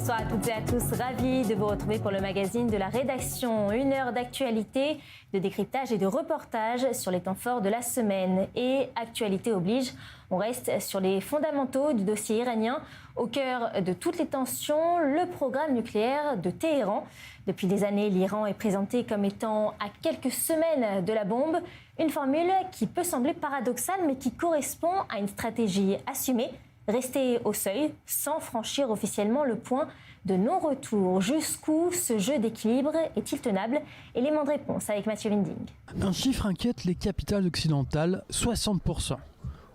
Bonsoir à toutes et à tous, ravi de vous retrouver pour le magazine de la rédaction. 1 heure d'actualité, de décryptage et de reportage sur les temps forts de la semaine. Et actualité oblige, on reste sur les fondamentaux du dossier iranien. Au cœur de toutes les tensions, le programme nucléaire de Téhéran. Depuis des années, l'Iran est présenté comme étant à quelques semaines de la bombe. Une formule qui peut sembler paradoxale, mais qui correspond à une stratégie assumée. Rester au seuil sans franchir officiellement le point de non-retour. Jusqu'où ce jeu d'équilibre est-il tenable? Élément de réponse avec Mathieu Winding. Un chiffre inquiète les capitales occidentales, 60%.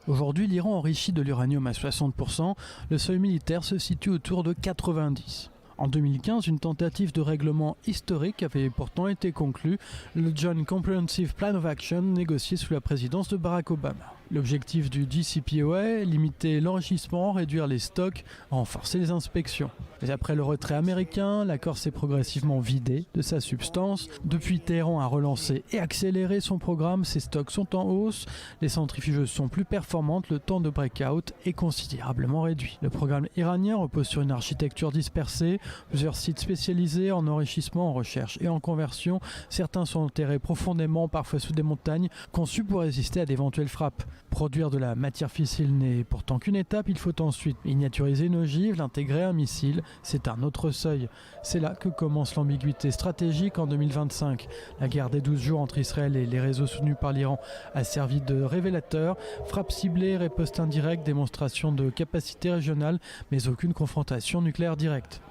Aujourd'hui, l'Iran enrichit de l'uranium à 60%, le seuil militaire se situe autour de 90%. En 2015, une tentative de règlement historique avait pourtant été conclue, le Joint Comprehensive Plan of Action négocié sous la présidence de Barack Obama. L'objectif du JCPOA, limiter l'enrichissement, réduire les stocks, renforcer les inspections. Mais après le retrait américain, l'accord s'est progressivement vidé de sa substance. Depuis, Téhéran a relancé et accéléré son programme, ses stocks sont en hausse, les centrifugeuses sont plus performantes, le temps de breakout est considérablement réduit. Le programme iranien repose sur une architecture dispersée, plusieurs sites spécialisés en enrichissement, en recherche et en conversion. Certains sont enterrés profondément, parfois sous des montagnes, conçus pour résister à d'éventuelles frappes. Produire de la matière fissile n'est pourtant qu'une étape, il faut ensuite miniaturiser une ogive, l'intégrer à un missile, c'est un autre seuil. C'est là que commence l'ambiguïté stratégique en 2025. La guerre des 12 jours entre Israël et les réseaux soutenus par l'Iran a servi de révélateur, frappe ciblée, riposte indirecte, démonstration de capacité régionale, mais aucune confrontation nucléaire directe.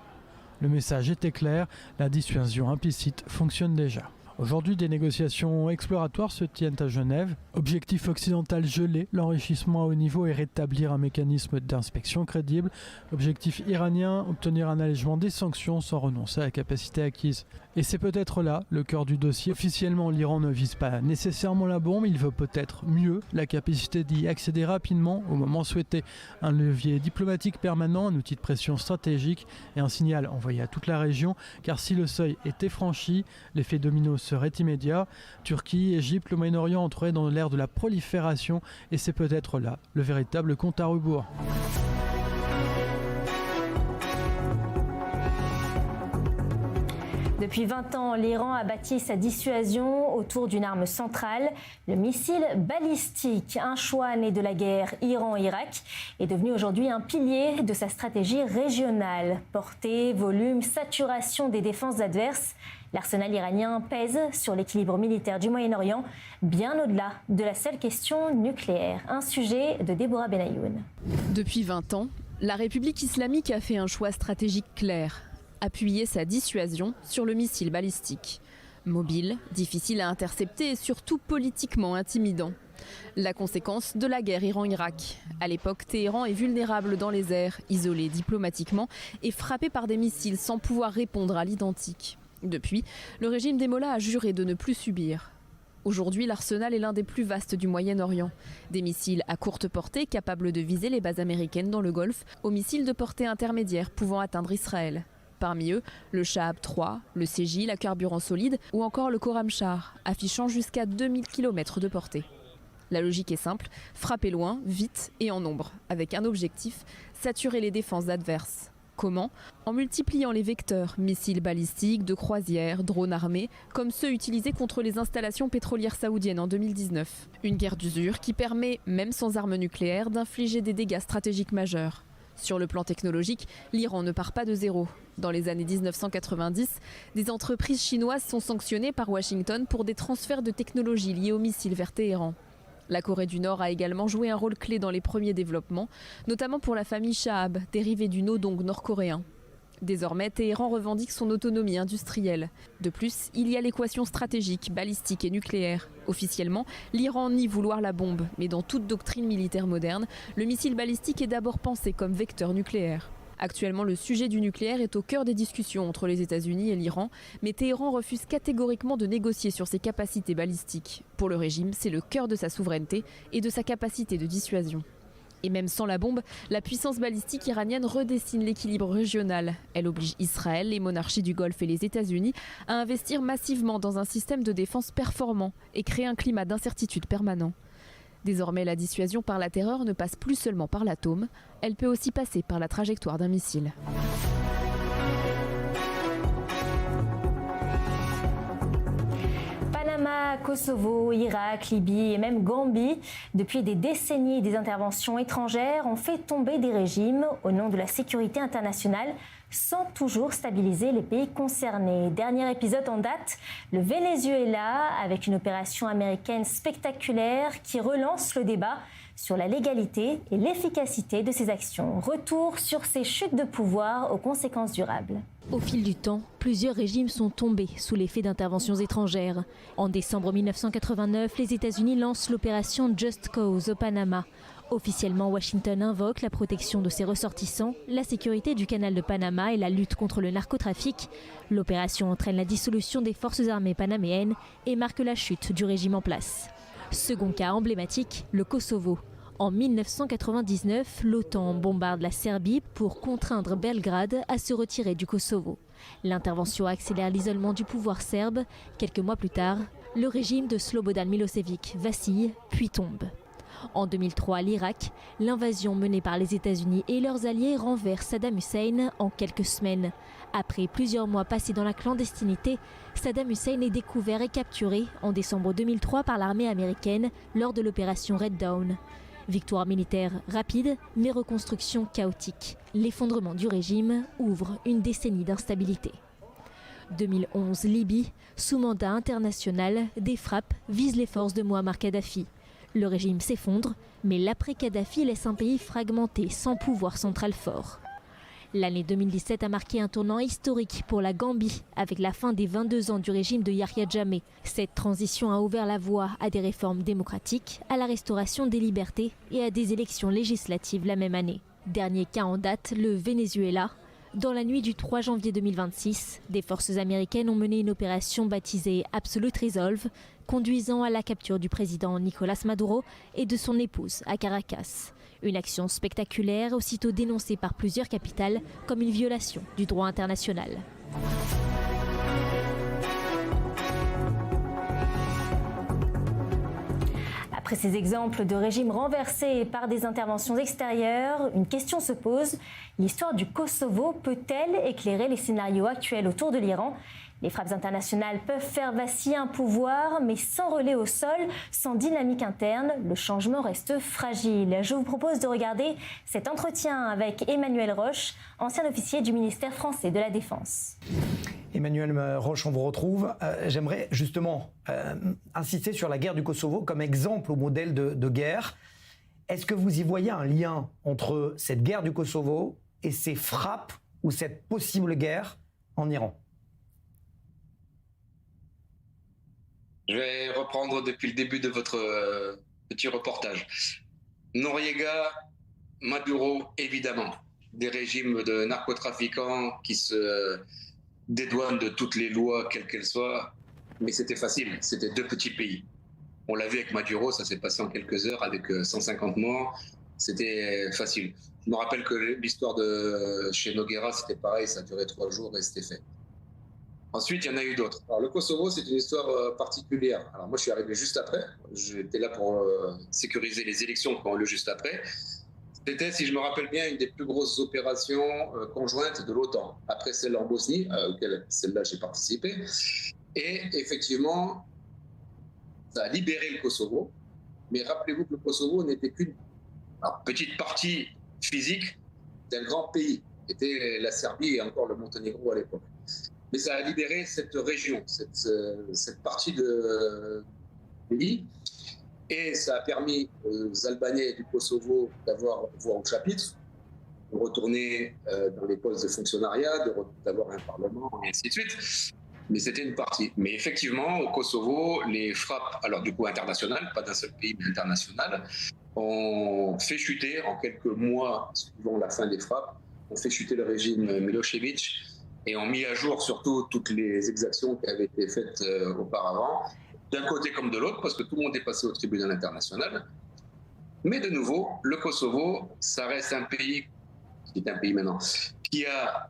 Le message était clair, la dissuasion implicite fonctionne déjà. Aujourd'hui, des négociations exploratoires se tiennent à Genève. Objectif occidental gelé, l'enrichissement à haut niveau et rétablir un mécanisme d'inspection crédible. Objectif iranien, obtenir un allègement des sanctions sans renoncer à la capacité acquise. Et c'est peut-être là le cœur du dossier. Officiellement, l'Iran ne vise pas nécessairement la bombe, il veut peut-être mieux la capacité d'y accéder rapidement au moment souhaité. Un levier diplomatique permanent, un outil de pression stratégique et un signal envoyé à toute la région, car si le seuil était franchi, l'effet domino serait immédiat. Turquie, Égypte, le Moyen-Orient entreraient dans l'ère de la prolifération et c'est peut-être là le véritable compte à rebours. Depuis 20 ans, l'Iran a bâti sa dissuasion autour d'une arme centrale, le missile balistique. Un choix né de la guerre Iran-Irak est devenu aujourd'hui un pilier de sa stratégie régionale. Portée, volume, saturation des défenses adverses, l'arsenal iranien pèse sur l'équilibre militaire du Moyen-Orient, bien au-delà de la seule question nucléaire. Un sujet de Déborah Benayoun. Depuis 20 ans, la République islamique a fait un choix stratégique clair. Appuyer sa dissuasion sur le missile balistique. Mobile, difficile à intercepter et surtout politiquement intimidant. La conséquence de la guerre Iran-Irak. À l'époque, Téhéran est vulnérable dans les airs, isolé diplomatiquement et frappé par des missiles sans pouvoir répondre à l'identique. Depuis, le régime des Mollahs a juré de ne plus subir. Aujourd'hui, l'arsenal est l'un des plus vastes du Moyen-Orient. Des missiles à courte portée capables de viser les bases américaines dans le Golfe, aux missiles de portée intermédiaire pouvant atteindre Israël. Parmi eux, le Shahab-3, le Segil à carburant solide ou encore le Khorramshahr, affichant jusqu'à 2000 km de portée. La logique est simple, frapper loin, vite et en nombre, avec un objectif, saturer les défenses adverses. Comment ? En multipliant les vecteurs, missiles balistiques, de croisière, drones armés, comme ceux utilisés contre les installations pétrolières saoudiennes en 2019. Une guerre d'usure qui permet, même sans armes nucléaires, d'infliger des dégâts stratégiques majeurs. Sur le plan technologique, l'Iran ne part pas de zéro. Dans les années 1990, des entreprises chinoises sont sanctionnées par Washington pour des transferts de technologies liées aux missiles vers Téhéran. La Corée du Nord a également joué un rôle clé dans les premiers développements, notamment pour la famille Shahab, dérivée du Nodong nord-coréen. Désormais, Téhéran revendique son autonomie industrielle. De plus, il y a l'équation stratégique, balistique et nucléaire. Officiellement, l'Iran nie vouloir la bombe, mais dans toute doctrine militaire moderne, le missile balistique est d'abord pensé comme vecteur nucléaire. Actuellement, le sujet du nucléaire est au cœur des discussions entre les États-Unis et l'Iran, mais Téhéran refuse catégoriquement de négocier sur ses capacités balistiques. Pour le régime, c'est le cœur de sa souveraineté et de sa capacité de dissuasion. Et même sans la bombe, la puissance balistique iranienne redessine l'équilibre régional. Elle oblige Israël, les monarchies du Golfe et les États-Unis à investir massivement dans un système de défense performant et créer un climat d'incertitude permanent. Désormais, la dissuasion par la terreur ne passe plus seulement par l'atome, elle peut aussi passer par la trajectoire d'un missile. Rojava, Kosovo, Irak, Libye et même Gambie. Depuis des décennies, des interventions étrangères ont fait tomber des régimes au nom de la sécurité internationale, sans toujours stabiliser les pays concernés. Dernier épisode en date, le Venezuela, avec une opération américaine spectaculaire qui relance le débat sur la légalité et l'efficacité de ces actions. Retour sur ces chutes de pouvoir aux conséquences durables. Au fil du temps, plusieurs régimes sont tombés sous l'effet d'interventions étrangères. En décembre 1989, les États-Unis lancent l'opération Just Cause au Panama. Officiellement, Washington invoque la protection de ses ressortissants, la sécurité du canal de Panama et la lutte contre le narcotrafic. L'opération entraîne la dissolution des forces armées panaméennes et marque la chute du régime en place. Second cas emblématique, le Kosovo. En 1999, l'OTAN bombarde la Serbie pour contraindre Belgrade à se retirer du Kosovo. L'intervention accélère l'isolement du pouvoir serbe. Quelques mois plus tard, le régime de Slobodan Milosevic vacille puis tombe. En 2003, l'Irak, l'invasion menée par les États-Unis et leurs alliés renverse Saddam Hussein en quelques semaines. Après plusieurs mois passés dans la clandestinité, Saddam Hussein est découvert et capturé en décembre 2003 par l'armée américaine lors de l'opération Red Dawn. Victoire militaire rapide, mais reconstruction chaotique. L'effondrement du régime ouvre une décennie d'instabilité. 2011, Libye, sous mandat international, des frappes visent les forces de Mouammar Kadhafi. Le régime s'effondre, mais l'après-Kadhafi laisse un pays fragmenté, sans pouvoir central fort. L'année 2017 a marqué un tournant historique pour la Gambie, avec la fin des 22 ans du régime de Yahya Jammeh. Cette transition a ouvert la voie à des réformes démocratiques, à la restauration des libertés et à des élections législatives la même année. Dernier cas en date, le Venezuela. Dans la nuit du 3 janvier 2026, des forces américaines ont mené une opération baptisée Absolute Resolve, conduisant à la capture du président Nicolás Maduro et de son épouse à Caracas. Une action spectaculaire, aussitôt dénoncée par plusieurs capitales comme une violation du droit international. Après ces exemples de régimes renversés par des interventions extérieures, une question se pose. L'histoire du Kosovo peut-elle éclairer les scénarios actuels autour de l'Iran ? Les frappes internationales peuvent faire vaciller un pouvoir, mais sans relais au sol, sans dynamique interne, le changement reste fragile. Je vous propose de regarder cet entretien avec Emmanuel Roche, ancien officier du ministère français de la Défense. Emmanuel Roche, on vous retrouve. J'aimerais justement insister sur la guerre du Kosovo comme exemple au modèle de guerre. Est-ce que vous y voyez un lien entre cette guerre du Kosovo et ces frappes ou cette possible guerre en Iran ? Je vais reprendre depuis le début de votre petit reportage. Noriega, Maduro, évidemment, des régimes de narcotrafiquants qui se dédouanent de toutes les lois, quelles qu'elles soient, mais c'était facile, c'était deux petits pays. On l'a vu avec Maduro, ça s'est passé en quelques heures avec 150 morts, c'était facile. Je me rappelle que l'histoire de chez Nogueira, c'était pareil, ça a duré 3 jours et c'était fait. Ensuite, il y en a eu d'autres. Alors, le Kosovo, c'est une histoire particulière. Alors, moi, je suis arrivé juste après. J'étais là pour sécuriser les élections qui ont lieu juste après. C'était, si je me rappelle bien, une des plus grosses opérations conjointes de l'OTAN, après celle en Bosnie, auquel celle-là j'ai participé. Et effectivement, ça a libéré le Kosovo. Mais rappelez-vous que le Kosovo n'était qu'une petite partie physique d'un grand pays. C'était la Serbie et encore le Monténégro à l'époque. Mais ça a libéré cette région, cette partie de pays. Et ça a permis aux Albanais du Kosovo d'avoir voix au chapitre, de retourner dans les postes de fonctionnariat, d'avoir un parlement, et ainsi de suite. Mais c'était une partie. Mais effectivement, au Kosovo, les frappes, alors du coup internationales, pas d'un seul pays, mais internationales, ont fait chuter en quelques mois, suivant la fin des frappes, ont fait chuter le régime Milosevic et ont mis à jour surtout toutes les exactions qui avaient été faites auparavant, d'un côté comme de l'autre, parce que tout le monde est passé au tribunal international. Mais de nouveau, le Kosovo, ça reste un pays, qui est un pays maintenant, qui a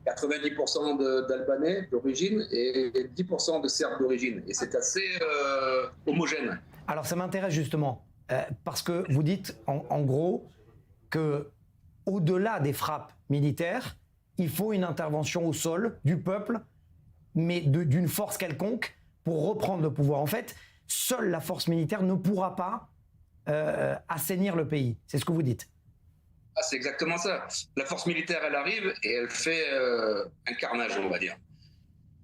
90% d'Albanais d'origine et 10% de Serbes d'origine. Et c'est assez homogène. Alors ça m'intéresse justement, parce que vous dites en gros que au-delà des frappes militaires, il faut une intervention au sol du peuple, mais d'une force quelconque, pour reprendre le pouvoir. En fait, seule la force militaire ne pourra pas assainir le pays. C'est ce que vous dites. Ah, c'est exactement ça. La force militaire, elle arrive et elle fait un carnage, on va dire.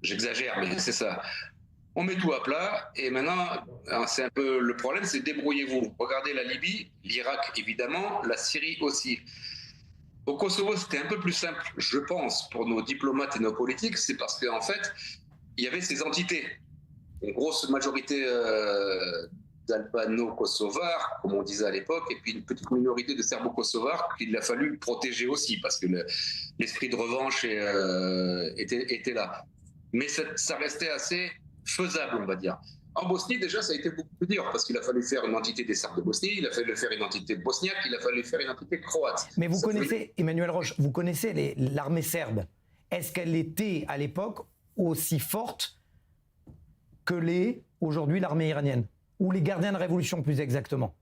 J'exagère, mais c'est ça. On met tout à plat et maintenant, c'est un peu le problème, c'est débrouillez-vous. Regardez la Libye, l'Irak évidemment, la Syrie aussi. Au Kosovo, c'était un peu plus simple, je pense, pour nos diplomates et nos politiques, c'est parce qu'en fait, il y avait ces entités. Une grosse majorité d'albano-kosovars, comme on disait à l'époque, et puis une petite minorité de serbo-kosovars qu'il a fallu protéger aussi, parce que l'esprit de revanche était là. Mais ça restait assez faisable, on va dire. En Bosnie, déjà, ça a été beaucoup plus dur, parce qu'il a fallu faire une entité des Serbes de Bosnie, il a fallu faire une entité bosniaque, il a fallu faire une entité croate. Mais vous connaissez, Emmanuel Roche, vous connaissez l'armée serbe. Est-ce qu'elle était, à l'époque, aussi forte que l'est aujourd'hui l'armée iranienne? Ou les gardiens de révolution, plus exactement?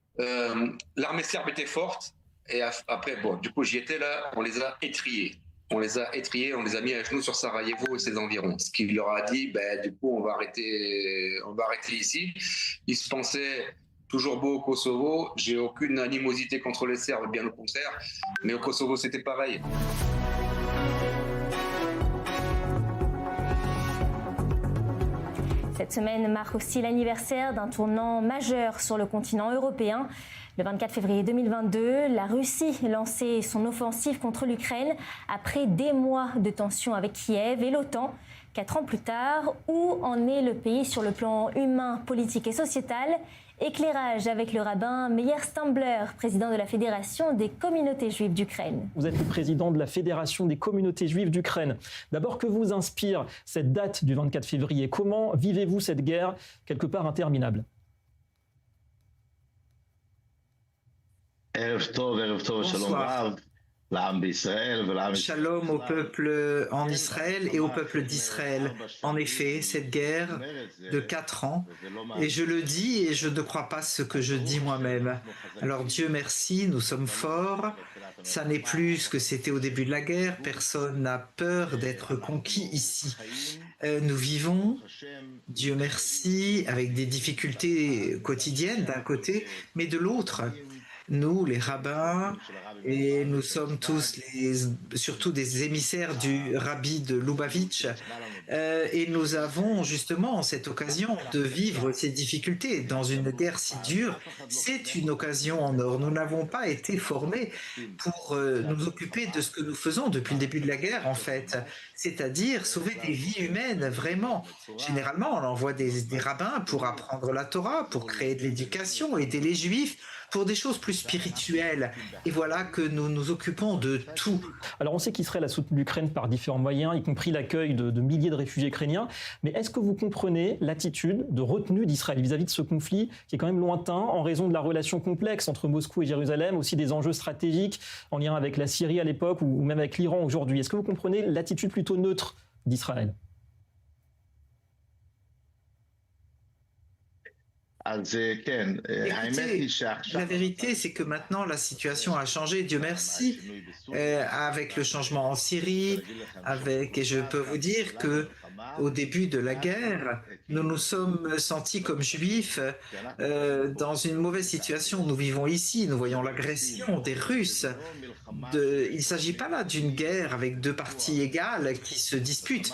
L'armée serbe était forte, et après, bon, du coup, j'y étais là, on les a étriés. On les a étriés, on les a mis à genoux sur Sarajevo et ses environs. Ce qui leur a dit, du coup, on va arrêter ici. Ils se pensaient toujours beaux au Kosovo. J'ai aucune animosité contre les Serbes, bien au contraire. Mais au Kosovo, c'était pareil. Cette semaine marque aussi l'anniversaire d'un tournant majeur sur le continent européen. Le 24 février 2022, la Russie lançait son offensive contre l'Ukraine après des mois de tensions avec Kiev et l'OTAN. 4 ans plus tard, où en est le pays sur le plan humain, politique et sociétal? Éclairage avec le rabbin Meir Stambler, président de la Fédération des communautés juives d'Ukraine. Vous êtes le président de la Fédération des communautés juives d'Ukraine. D'abord, que vous inspire cette date du 24 février? Comment vivez-vous cette guerre quelque part interminable? Bonsoir. Shalom au peuple en Israël et au peuple d'Israël. En effet, cette guerre de 4 ans, et je le dis et je ne crois pas ce que je dis moi-même. Alors Dieu merci, nous sommes forts. Ça n'est plus ce que c'était au début de la guerre. Personne n'a peur d'être conquis ici. Nous vivons, Dieu merci, avec des difficultés quotidiennes d'un côté, mais de l'autre, nous, les rabbins, et nous sommes tous surtout des émissaires du rabbi de Lubavitch, et nous avons justement cette occasion de vivre ces difficultés dans une guerre si dure. C'est une occasion en or. Nous n'avons pas été formés pour nous occuper de ce que nous faisons depuis le début de la guerre, en fait, c'est-à-dire sauver des vies humaines, vraiment. Généralement, on envoie des rabbins pour apprendre la Torah, pour créer de l'éducation, aider les Juifs, pour des choses plus spirituelles. Et voilà que nous nous occupons de tout. Alors on sait qu'Israël a soutenu l'Ukraine par différents moyens, y compris l'accueil de milliers de réfugiés ukrainiens. Mais est-ce que vous comprenez l'attitude de retenue d'Israël vis-à-vis de ce conflit qui est quand même lointain en raison de la relation complexe entre Moscou et Jérusalem, aussi des enjeux stratégiques en lien avec la Syrie à l'époque ou même avec l'Iran aujourd'hui? Est-ce que vous comprenez l'attitude plutôt neutre d'Israël? Écoutez, la vérité, c'est que maintenant la situation a changé, Dieu merci, avec le changement en Syrie, et je peux vous dire que au début de la guerre, nous nous sommes sentis comme juifs dans une mauvaise situation. Nous vivons ici, nous voyons l'agression des Russes. Il ne s'agit pas là d'une guerre avec deux parties égales qui se disputent,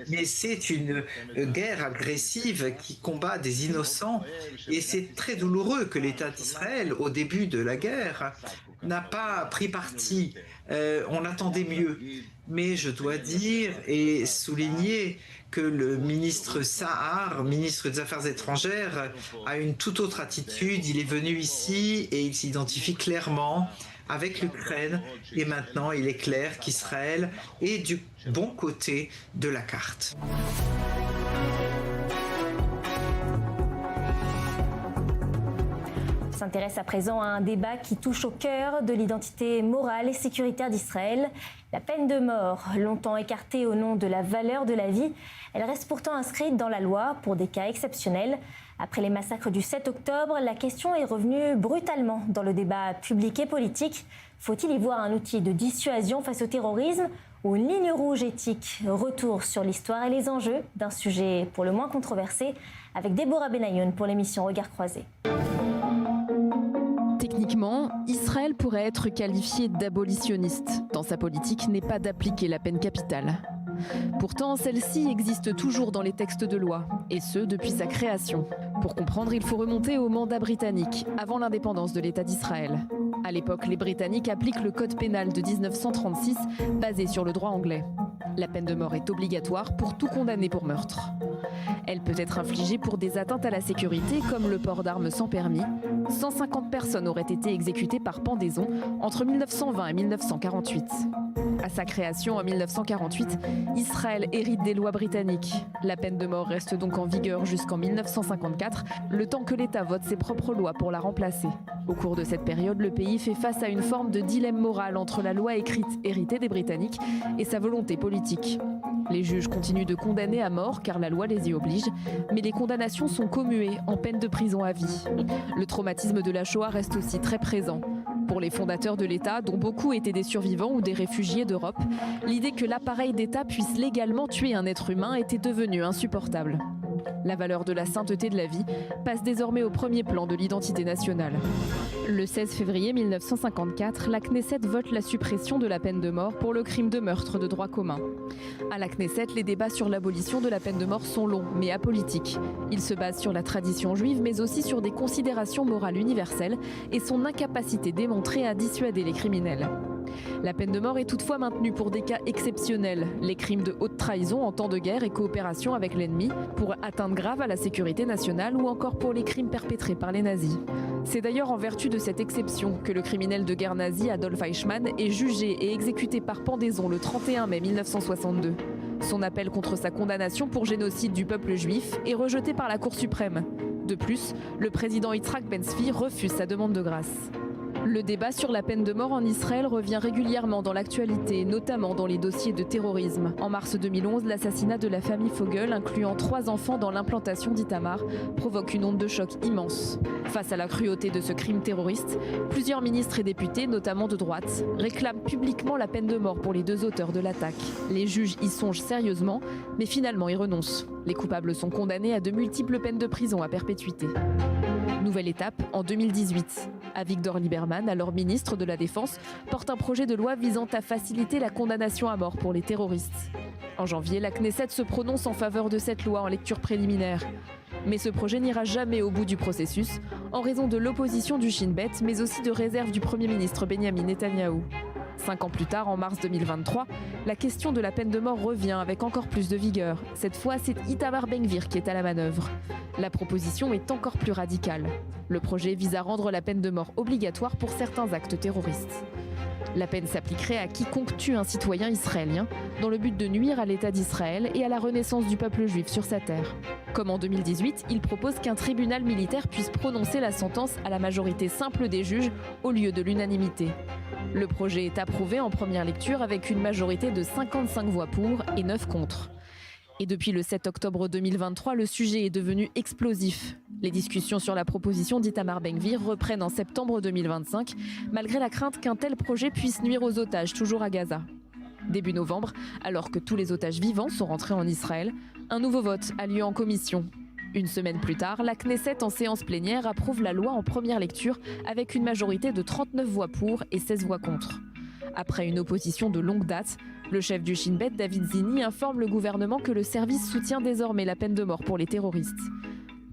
mais c'est une guerre agressive qui combat des innocents. Et c'est très douloureux que l'État d'Israël, au début de la guerre, n'a pas pris parti. On attendait mieux. Mais je dois dire et souligner que le ministre Sahar, ministre des Affaires étrangères, a une toute autre attitude. Il est venu ici et il s'identifie clairement avec l'Ukraine. Et maintenant, il est clair qu'Israël est du bon côté de la carte. On s'intéresse à présent à un débat qui touche au cœur de l'identité morale et sécuritaire d'Israël. La peine de mort, longtemps écartée au nom de la valeur de la vie, elle reste pourtant inscrite dans la loi pour des cas exceptionnels. Après les massacres du 7 octobre, la question est revenue brutalement dans le débat public et politique. Faut-il y voir un outil de dissuasion face au terrorisme ou une ligne rouge éthique. Retour sur l'histoire et les enjeux d'un sujet pour le moins controversé avec Déborah Benayoun pour l'émission Regard croisé. Techniquement, Israël pourrait être qualifié d'abolitionniste. Dans sa politique n'est pas d'appliquer la peine capitale. Pourtant, celle-ci existe toujours dans les textes de loi, et ce depuis sa création. Pour comprendre, il faut remonter au mandat britannique, avant l'indépendance de l'État d'Israël. À l'époque, les Britanniques appliquent le code pénal de 1936, basé sur le droit anglais. La peine de mort est obligatoire pour tout condamné pour meurtre. Elle peut être infligée pour des atteintes à la sécurité, comme le port d'armes sans permis. 150 personnes auraient été exécutées par pendaison entre 1920 et 1948. À sa création en 1948, Israël hérite des lois britanniques. La peine de mort reste donc en vigueur jusqu'en 1954, le temps que l'État vote ses propres lois pour la remplacer. Au cours de cette période, le pays fait face à une forme de dilemme moral entre la loi écrite héritée des Britanniques et sa volonté politique. Les juges continuent de condamner à mort car la loi les y oblige, mais les condamnations sont commuées en peine de prison à vie. Le traumatisme de la Shoah reste aussi très présent. Pour les fondateurs de l'État, dont beaucoup étaient des survivants ou des réfugiés d'Europe, l'idée que l'appareil d'État puisse légalement tuer un être humain était devenue insupportable. La valeur de la sainteté de la vie passe désormais au premier plan de l'identité nationale. Le 16 février 1954, la Knesset vote la suppression de la peine de mort pour le crime de meurtre de droit commun. À la Knesset, les débats sur l'abolition de la peine de mort sont longs, mais apolitiques. Ils se basent sur la tradition juive, mais aussi sur des considérations morales universelles et son incapacité démontrée à dissuader les criminels. La peine de mort est toutefois maintenue pour des cas exceptionnels, les crimes de haute trahison en temps de guerre et coopération avec l'ennemi, pour atteinte grave à la sécurité nationale ou encore pour les crimes perpétrés par les nazis. C'est d'ailleurs en vertu de cette exception que le criminel de guerre nazi Adolf Eichmann est jugé et exécuté par pendaison le 31 mai 1962. Son appel contre sa condamnation pour génocide du peuple juif est rejeté par la Cour suprême. De plus, le président Yitzhak Ben-Zvi refuse sa demande de grâce. Le débat sur la peine de mort en Israël revient régulièrement dans l'actualité, notamment dans les dossiers de terrorisme. En mars 2011, l'assassinat de la famille Fogel, incluant 3 enfants dans l'implantation d'Itamar, provoque une onde de choc immense. Face à la cruauté de ce crime terroriste, plusieurs ministres et députés, notamment de droite, réclament publiquement la peine de mort pour les 2 auteurs de l'attaque. Les juges y songent sérieusement, mais finalement y renoncent. Les coupables sont condamnés à de multiples peines de prison à perpétuité. Nouvelle étape, en 2018. Avigdor Lieberman, alors ministre de la Défense, porte un projet de loi visant à faciliter la condamnation à mort pour les terroristes. En janvier, la Knesset se prononce en faveur de cette loi en lecture préliminaire. Mais ce projet n'ira jamais au bout du processus, en raison de l'opposition du Shin Bet, mais aussi de réserves du Premier ministre Benyamin Netanyahou. 5 ans plus tard, en mars 2023, la question de la peine de mort revient avec encore plus de vigueur. Cette fois, c'est Itamar Ben-Gvir qui est à la manœuvre. La proposition est encore plus radicale. Le projet vise à rendre la peine de mort obligatoire pour certains actes terroristes. La peine s'appliquerait à quiconque tue un citoyen israélien dans le but de nuire à l'État d'Israël et à la renaissance du peuple juif sur sa terre. Comme en 2018, il propose qu'un tribunal militaire puisse prononcer la sentence à la majorité simple des juges au lieu de l'unanimité. Le projet est approuvé en première lecture avec une majorité de 55 voix pour et 9 contre. Et depuis le 7 octobre 2023, le sujet est devenu explosif. Les discussions sur la proposition d'Itamar Ben-Gvir reprennent en septembre 2025, malgré la crainte qu'un tel projet puisse nuire aux otages toujours à Gaza. Début novembre, alors que tous les otages vivants sont rentrés en Israël, un nouveau vote a lieu en commission. Une semaine plus tard, la Knesset en séance plénière approuve la loi en première lecture avec une majorité de 39 voix pour et 16 voix contre. Après une opposition de longue date, le chef du Shin Bet, David Zini, informe le gouvernement que le service soutient désormais la peine de mort pour les terroristes.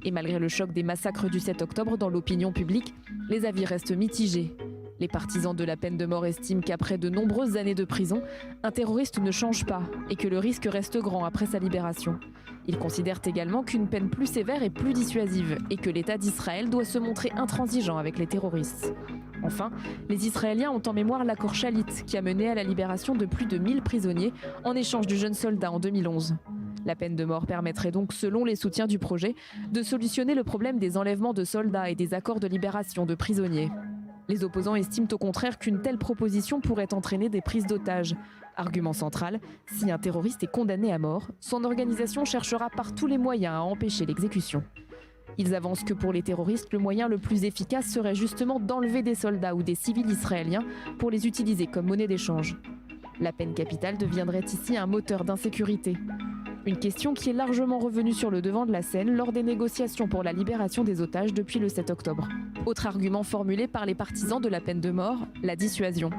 Et malgré le choc des massacres du 7 octobre dans l'opinion publique, les avis restent mitigés. Les partisans de la peine de mort estiment qu'après de nombreuses années de prison, un terroriste ne change pas et que le risque reste grand après sa libération. Ils considèrent également qu'une peine plus sévère est plus dissuasive et que l'État d'Israël doit se montrer intransigeant avec les terroristes. Enfin, les Israéliens ont en mémoire l'accord Shalit qui a mené à la libération de plus de 1000 prisonniers en échange du jeune soldat en 2011. La peine de mort permettrait donc, selon les soutiens du projet, de solutionner le problème des enlèvements de soldats et des accords de libération de prisonniers. Les opposants estiment au contraire qu'une telle proposition pourrait entraîner des prises d'otages. Argument central, si un terroriste est condamné à mort, son organisation cherchera par tous les moyens à empêcher l'exécution. Ils avancent que pour les terroristes, le moyen le plus efficace serait justement d'enlever des soldats ou des civils israéliens pour les utiliser comme monnaie d'échange. La peine capitale deviendrait ici un moteur d'insécurité. Une question qui est largement revenue sur le devant de la scène lors des négociations pour la libération des otages depuis le 7 octobre. Autre argument formulé par les partisans de la peine de mort, la dissuasion.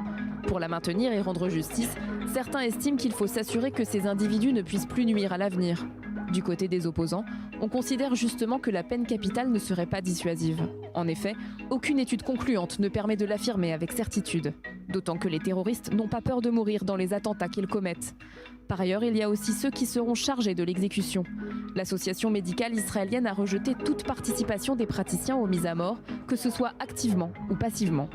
Pour la maintenir et rendre justice, certains estiment qu'il faut s'assurer que ces individus ne puissent plus nuire à l'avenir. Du côté des opposants, on considère justement que la peine capitale ne serait pas dissuasive. En effet, aucune étude concluante ne permet de l'affirmer avec certitude. D'autant que les terroristes n'ont pas peur de mourir dans les attentats qu'ils commettent. Par ailleurs, il y a aussi ceux qui seront chargés de l'exécution. L'association médicale israélienne a rejeté toute participation des praticiens aux mises à mort, que ce soit activement ou passivement.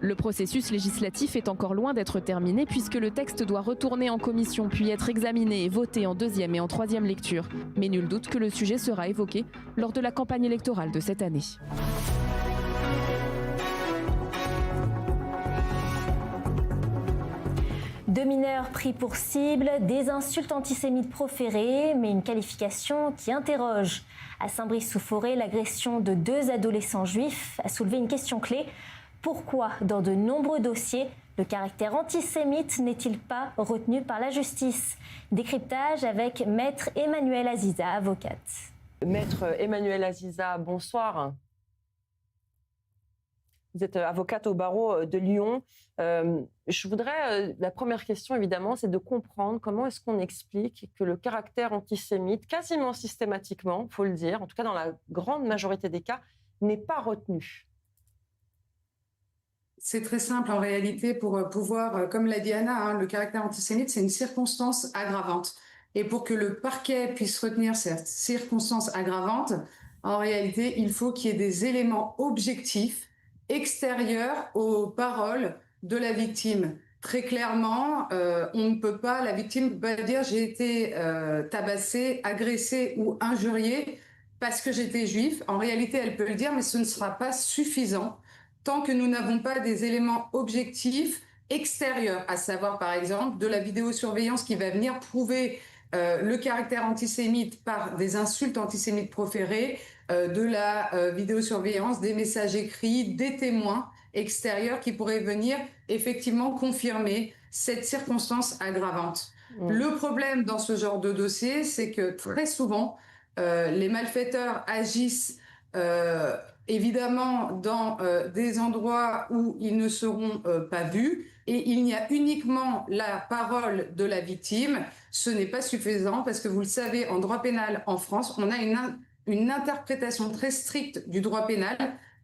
Le processus législatif est encore loin d'être terminé puisque le texte doit retourner en commission puis être examiné et voté en deuxième et en troisième lecture. Mais nul doute que le sujet sera évoqué lors de la campagne électorale de cette année. Deux mineurs pris pour cible, des insultes antisémites proférées, mais une qualification qui interroge. À Saint-Brice-sous-Forêt, l'agression de deux adolescents juifs a soulevé une question clé. Pourquoi, dans de nombreux dossiers, le caractère antisémite n'est-il pas retenu par la justice? Décryptage avec Maître Emmanuelle Aziza, avocate. Maître Emmanuelle Aziza, bonsoir. Vous êtes avocate au barreau de Lyon. Je voudrais, la première question évidemment, c'est de comprendre comment est-ce qu'on explique que le caractère antisémite, quasiment systématiquement, il faut le dire, en tout cas dans la grande majorité des cas, n'est pas retenu. C'est très simple en réalité pour pouvoir, comme l'a dit Anna, le caractère antisémite, c'est une circonstance aggravante. Et pour que le parquet puisse retenir cette circonstance aggravante, en réalité, il faut qu'il y ait des éléments objectifs extérieurs aux paroles de la victime. Très clairement, on ne peut pas, la victime ne peut pas dire j'ai été tabassée, agressée ou injuriée parce que j'étais juif. En réalité, elle peut le dire, mais ce ne sera pas suffisant tant que nous n'avons pas des éléments objectifs extérieurs, à savoir par exemple de la vidéosurveillance qui va venir prouver le caractère antisémite par des insultes antisémites proférées, de la vidéosurveillance, des messages écrits, des témoins extérieurs qui pourraient venir effectivement confirmer cette circonstance aggravante. Le problème dans ce genre de dossier, c'est que très souvent, les malfaiteurs agissent évidemment dans des endroits où ils ne seront pas vus et il n'y a uniquement la parole de la victime. Ce n'est pas suffisant parce que vous le savez, en droit pénal en France, on a une interprétation très stricte du droit pénal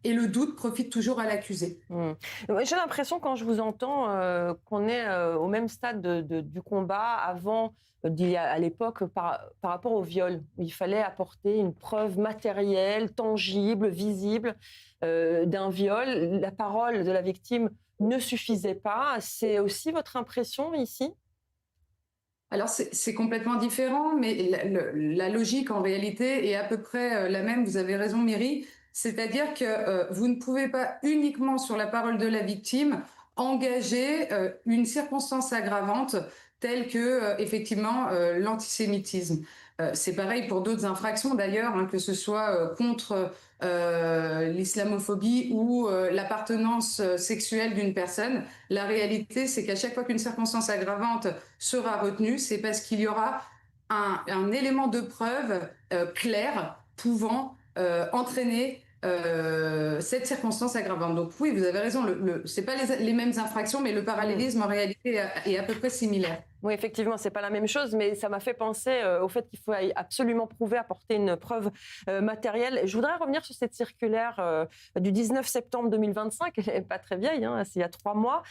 et le doute profite toujours à l'accusé. J'ai l'impression quand je vous entends qu'on est au même stade du combat avant à l'époque par rapport au viol, où il fallait apporter une preuve matérielle, tangible, visible d'un viol. La parole de la victime ne suffisait pas. C'est aussi votre impression ici ? Alors c'est complètement différent, mais la logique en réalité est à peu près la même. Vous avez raison, Myri. C'est-à-dire que vous ne pouvez pas uniquement sur la parole de la victime engager une circonstance aggravante telle que effectivement l'antisémitisme. C'est pareil pour d'autres infractions d'ailleurs, que ce soit contre l'islamophobie ou l'appartenance sexuelle d'une personne. La réalité, c'est qu'à chaque fois qu'une circonstance aggravante sera retenue, c'est parce qu'il y aura un élément de preuve clair pouvant entraîner cette circonstance aggravante. Donc oui, vous avez raison, c'est pas les mêmes infractions, mais le parallélisme en réalité est à peu près similaire. Oui, effectivement, c'est pas la même chose, mais ça m'a fait penser au fait qu'il faut absolument prouver, apporter une preuve matérielle. Je voudrais revenir sur cette circulaire du 19 septembre 2025, elle n'est pas très vieille, c'est il y a 3 mois,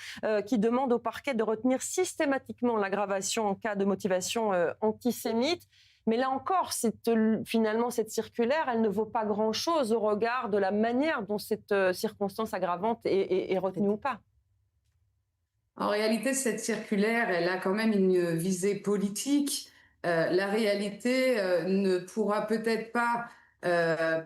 qui demande au parquet de retenir systématiquement l'aggravation en cas de motivation antisémite. Mais là encore, finalement, cette circulaire, elle ne vaut pas grand-chose au regard de la manière dont cette circonstance aggravante est retenue ou pas. En réalité, cette circulaire, elle a quand même une visée politique. La réalité ne pourra peut-être pas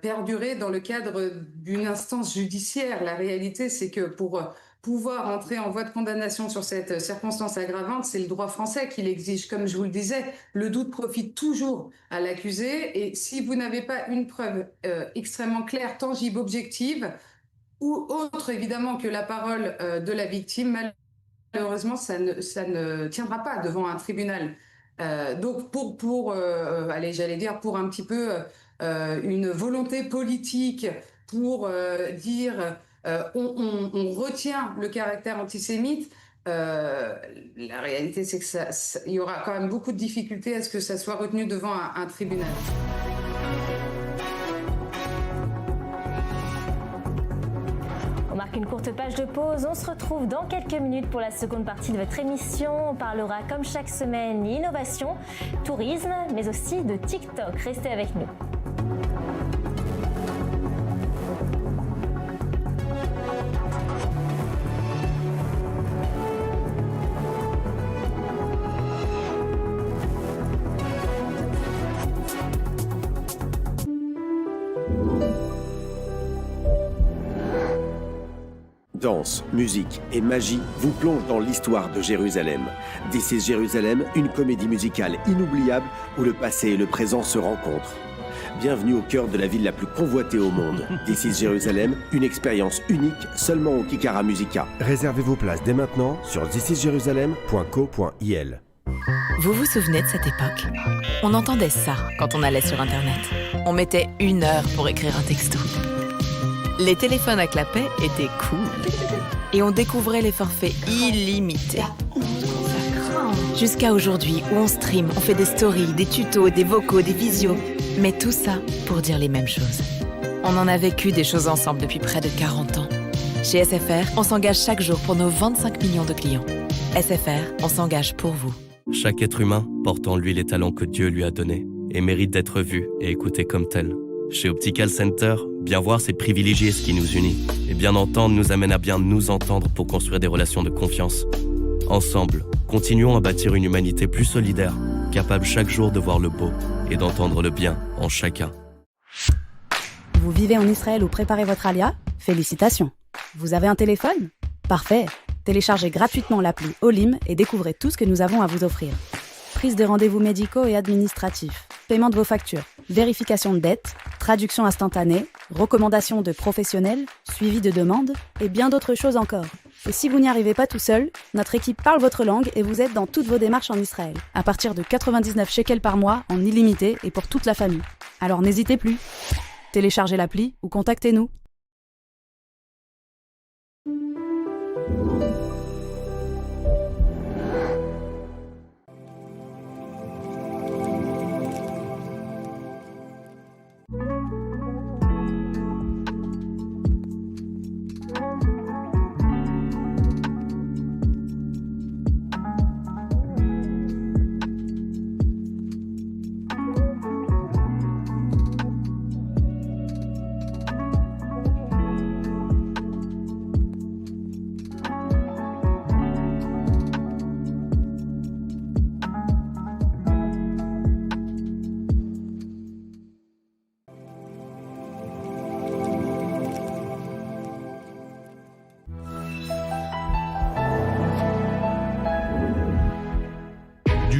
perdurer dans le cadre d'une instance judiciaire. La réalité, c'est que pour pouvoir entrer en voie de condamnation sur cette circonstance aggravante, c'est le droit français qui l'exige. Comme je vous le disais, le doute profite toujours à l'accusé et si vous n'avez pas une preuve extrêmement claire, tangible, objective ou autre évidemment que la parole de la victime, Malheureusement, ça ne tiendra pas devant un tribunal. Donc, pour un petit peu une volonté politique pour dire on retient le caractère antisémite, la réalité, c'est que il y aura quand même beaucoup de difficultés à ce que ça soit retenu devant un tribunal. On marque une courte page de pause. On se retrouve dans quelques minutes pour la seconde partie de votre émission. On parlera, comme chaque semaine, innovation, tourisme, mais aussi de TikTok. Restez avec nous. Danse, musique et magie vous plongent dans l'histoire de Jérusalem. This is Jérusalem, une comédie musicale inoubliable où le passé et le présent se rencontrent. Bienvenue au cœur de la ville la plus convoitée au monde. This is Jérusalem, une expérience unique seulement au Kikara Musica. Réservez vos places dès maintenant sur thisisjerusalem.co.il. Vous vous souvenez de cette époque? On entendait ça quand on allait sur Internet. On mettait 1 heure pour écrire un texto. Les téléphones à clapet étaient cool. Et on découvrait les forfaits illimités. Jusqu'à aujourd'hui, où on stream, on fait des stories, des tutos, des vocaux, des visios. Mais tout ça pour dire les mêmes choses. On en a vécu des choses ensemble depuis près de 40 ans. Chez SFR, on s'engage chaque jour pour nos 25 millions de clients. SFR, on s'engage pour vous. Chaque être humain porte en lui les talents que Dieu lui a donnés et mérite d'être vu et écouté comme tel. Chez Optical Center, bien voir, c'est privilégier ce qui nous unit. Et bien entendre nous amène à bien nous entendre pour construire des relations de confiance. Ensemble, continuons à bâtir une humanité plus solidaire, capable chaque jour de voir le beau et d'entendre le bien en chacun. Vous vivez en Israël ou préparez votre alia? Félicitations! Vous avez un téléphone? Parfait! Téléchargez gratuitement l'appli Olim et découvrez tout ce que nous avons à vous offrir. Prise de rendez-vous médicaux et administratifs, paiement de vos factures, vérification de dettes, traduction instantanée, recommandations de professionnels, suivi de demandes et bien d'autres choses encore. Et si vous n'y arrivez pas tout seul, notre équipe parle votre langue et vous aide dans toutes vos démarches en Israël, à partir de 99 shekels par mois en illimité et pour toute la famille. Alors n'hésitez plus. Téléchargez l'appli ou contactez-nous.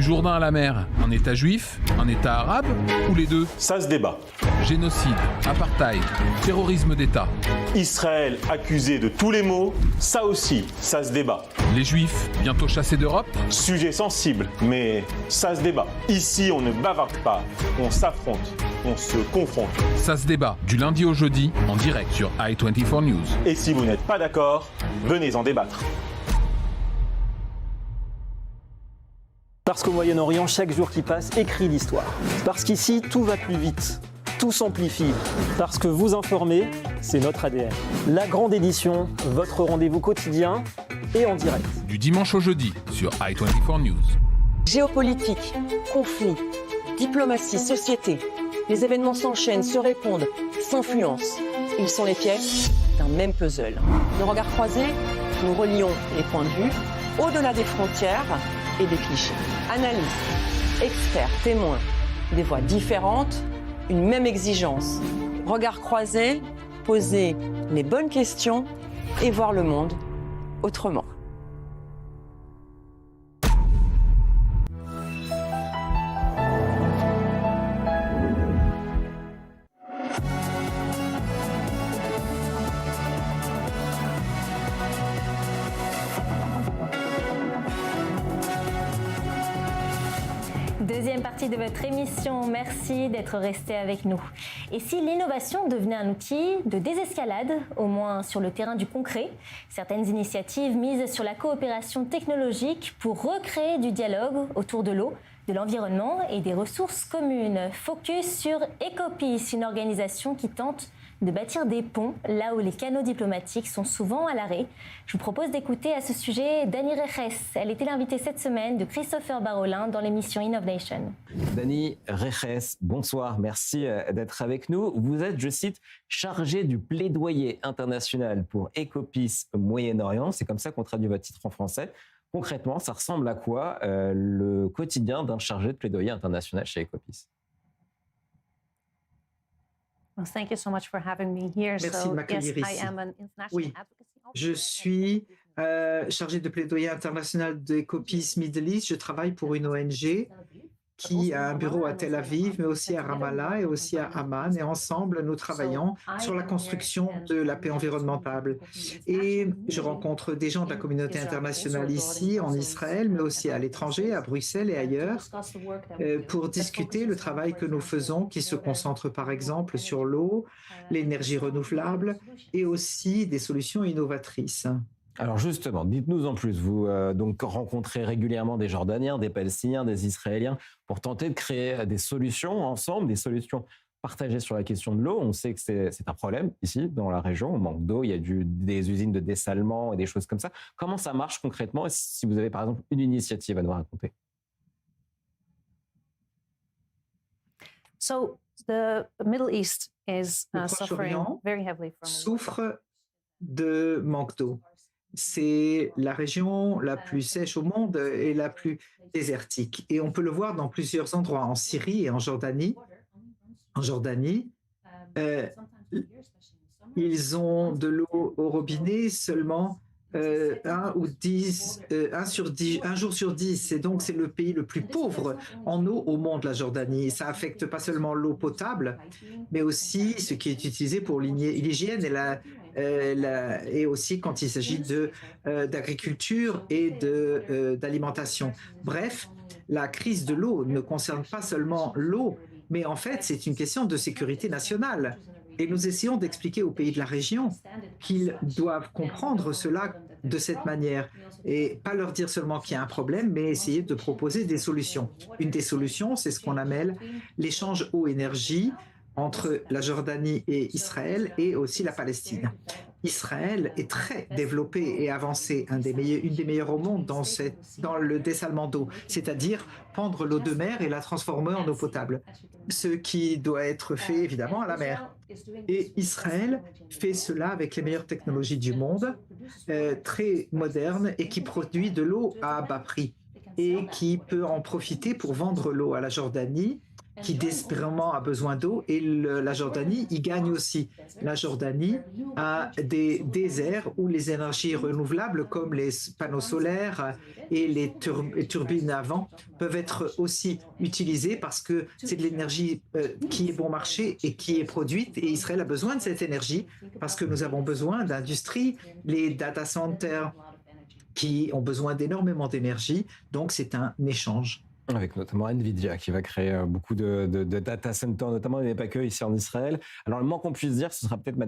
Jourdain à la mer, un État juif, un État arabe ou les deux? Ça se débat. Génocide, apartheid, terrorisme d'État. Israël accusé de tous les maux, ça aussi, ça se débat. Les Juifs bientôt chassés d'Europe? Sujet sensible, mais ça se débat. Ici, on ne bavarde pas, on s'affronte, on se confronte. Ça se débat du lundi au jeudi en direct sur i24 News. Et si vous n'êtes pas d'accord, venez en débattre. Parce qu'au Moyen-Orient, chaque jour qui passe écrit l'histoire. Parce qu'ici, tout va plus vite, tout s'amplifie. Parce que vous informer, c'est notre ADN. La grande édition, votre rendez-vous quotidien et en direct. Du dimanche au jeudi sur i24 News. Géopolitique, conflit, diplomatie, société. Les événements s'enchaînent, se répondent, s'influencent. Ils sont les pièces d'un même puzzle. Nos regards croisés, nous relions les points de vue au-delà des frontières et des clichés. Analyse, experts, témoins, des voix différentes, une même exigence. Regards croisés, poser les bonnes questions et voir le monde autrement. deuxième partie de votre émission. Merci d'être resté avec nous. Et si l'innovation devenait un outil de désescalade, au moins sur le terrain du concret, certaines initiatives misent sur la coopération technologique pour recréer du dialogue autour de l'eau, de l'environnement et des ressources communes. Focus sur Ecopeace, une organisation qui tente de bâtir des ponts là où les canaux diplomatiques sont souvent à l'arrêt. Je vous propose d'écouter à ce sujet Dani Rejes. Elle était l'invitée cette semaine de Christopher Barolin dans l'émission Innovation. Dani Rejes, bonsoir, merci d'être avec nous. Vous êtes, je cite, chargée du plaidoyer international pour Ecopeace Moyen-Orient. C'est comme ça qu'on traduit votre titre en français. Concrètement, ça ressemble à quoi le quotidien d'un chargé de plaidoyer international chez Ecopeace? Merci de m'accueillir ici. Oui, je suis chargé de plaidoyer international d'Ecopeace Middle East. Je travaille pour une ONG qui a un bureau à Tel Aviv, mais aussi à Ramallah et aussi à Amman. Et ensemble, nous travaillons sur la construction de la paix environnementale. Et je rencontre des gens de la communauté internationale ici, en Israël, mais aussi à l'étranger, à Bruxelles et ailleurs, pour discuter le travail que nous faisons, qui se concentre par exemple sur l'eau, l'énergie renouvelable et aussi des solutions innovatrices. Alors justement, dites-nous en plus, vous donc rencontrez régulièrement des Jordaniens, des Palestiniens, des Israéliens pour tenter de créer des solutions ensemble, des solutions partagées sur la question de l'eau. On sait que c'est un problème ici dans la région, on manque d'eau, il y a des usines de dessalement et des choses comme ça. Comment ça marche concrètement et si vous avez par exemple une initiative à nous raconter? The Middle East is Proche-Orient souffre de manque d'eau. C'est la région la plus sèche au monde et la plus désertique. Et on peut le voir dans plusieurs endroits, en Syrie et en Jordanie. En Jordanie, ils ont de l'eau au robinet seulement un jour sur 10. Et donc, c'est le pays le plus pauvre en eau au monde, la Jordanie. Ça affecte pas seulement l'eau potable, mais aussi ce qui est utilisé pour l'hygiène et aussi quand il s'agit d'agriculture et d'alimentation. Bref, la crise de l'eau ne concerne pas seulement l'eau, mais en fait, c'est une question de sécurité nationale. Et nous essayons d'expliquer aux pays de la région qu'ils doivent comprendre cela de cette manière et pas leur dire seulement qu'il y a un problème, mais essayer de proposer des solutions. Une des solutions, c'est ce qu'on appelle l'échange eau-énergie entre la Jordanie et Israël et aussi la Palestine. Israël est très développé et avancé, une des meilleures au monde dans le dessalement d'eau, c'est-à-dire prendre l'eau de mer et la transformer en eau potable, ce qui doit être fait évidemment à la mer. Et Israël fait cela avec les meilleures technologies du monde, très modernes et qui produit de l'eau à bas prix et qui peut en profiter pour vendre l'eau à la Jordanie qui désespérément a besoin d'eau et la Jordanie y gagne aussi. La Jordanie a des déserts où les énergies renouvelables comme les panneaux solaires et les turbines à vent peuvent être aussi utilisées parce que c'est de l'énergie qui est bon marché et qui est produite et Israël a besoin de cette énergie parce que nous avons besoin d'industrie, les data centers qui ont besoin d'énormément d'énergie, donc c'est un échange. Avec notamment Nvidia qui va créer beaucoup de data centers, notamment, mais pas que ici en Israël. Alors le moins qu'on puisse dire, ce sera peut-être ma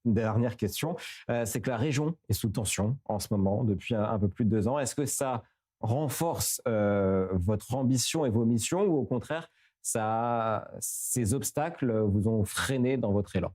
dernière question, c'est que la région est sous tension en ce moment depuis un peu plus de 2 ans. Est-ce que ça renforce votre ambition et vos missions ou au contraire, ces obstacles vous ont freiné dans votre élan?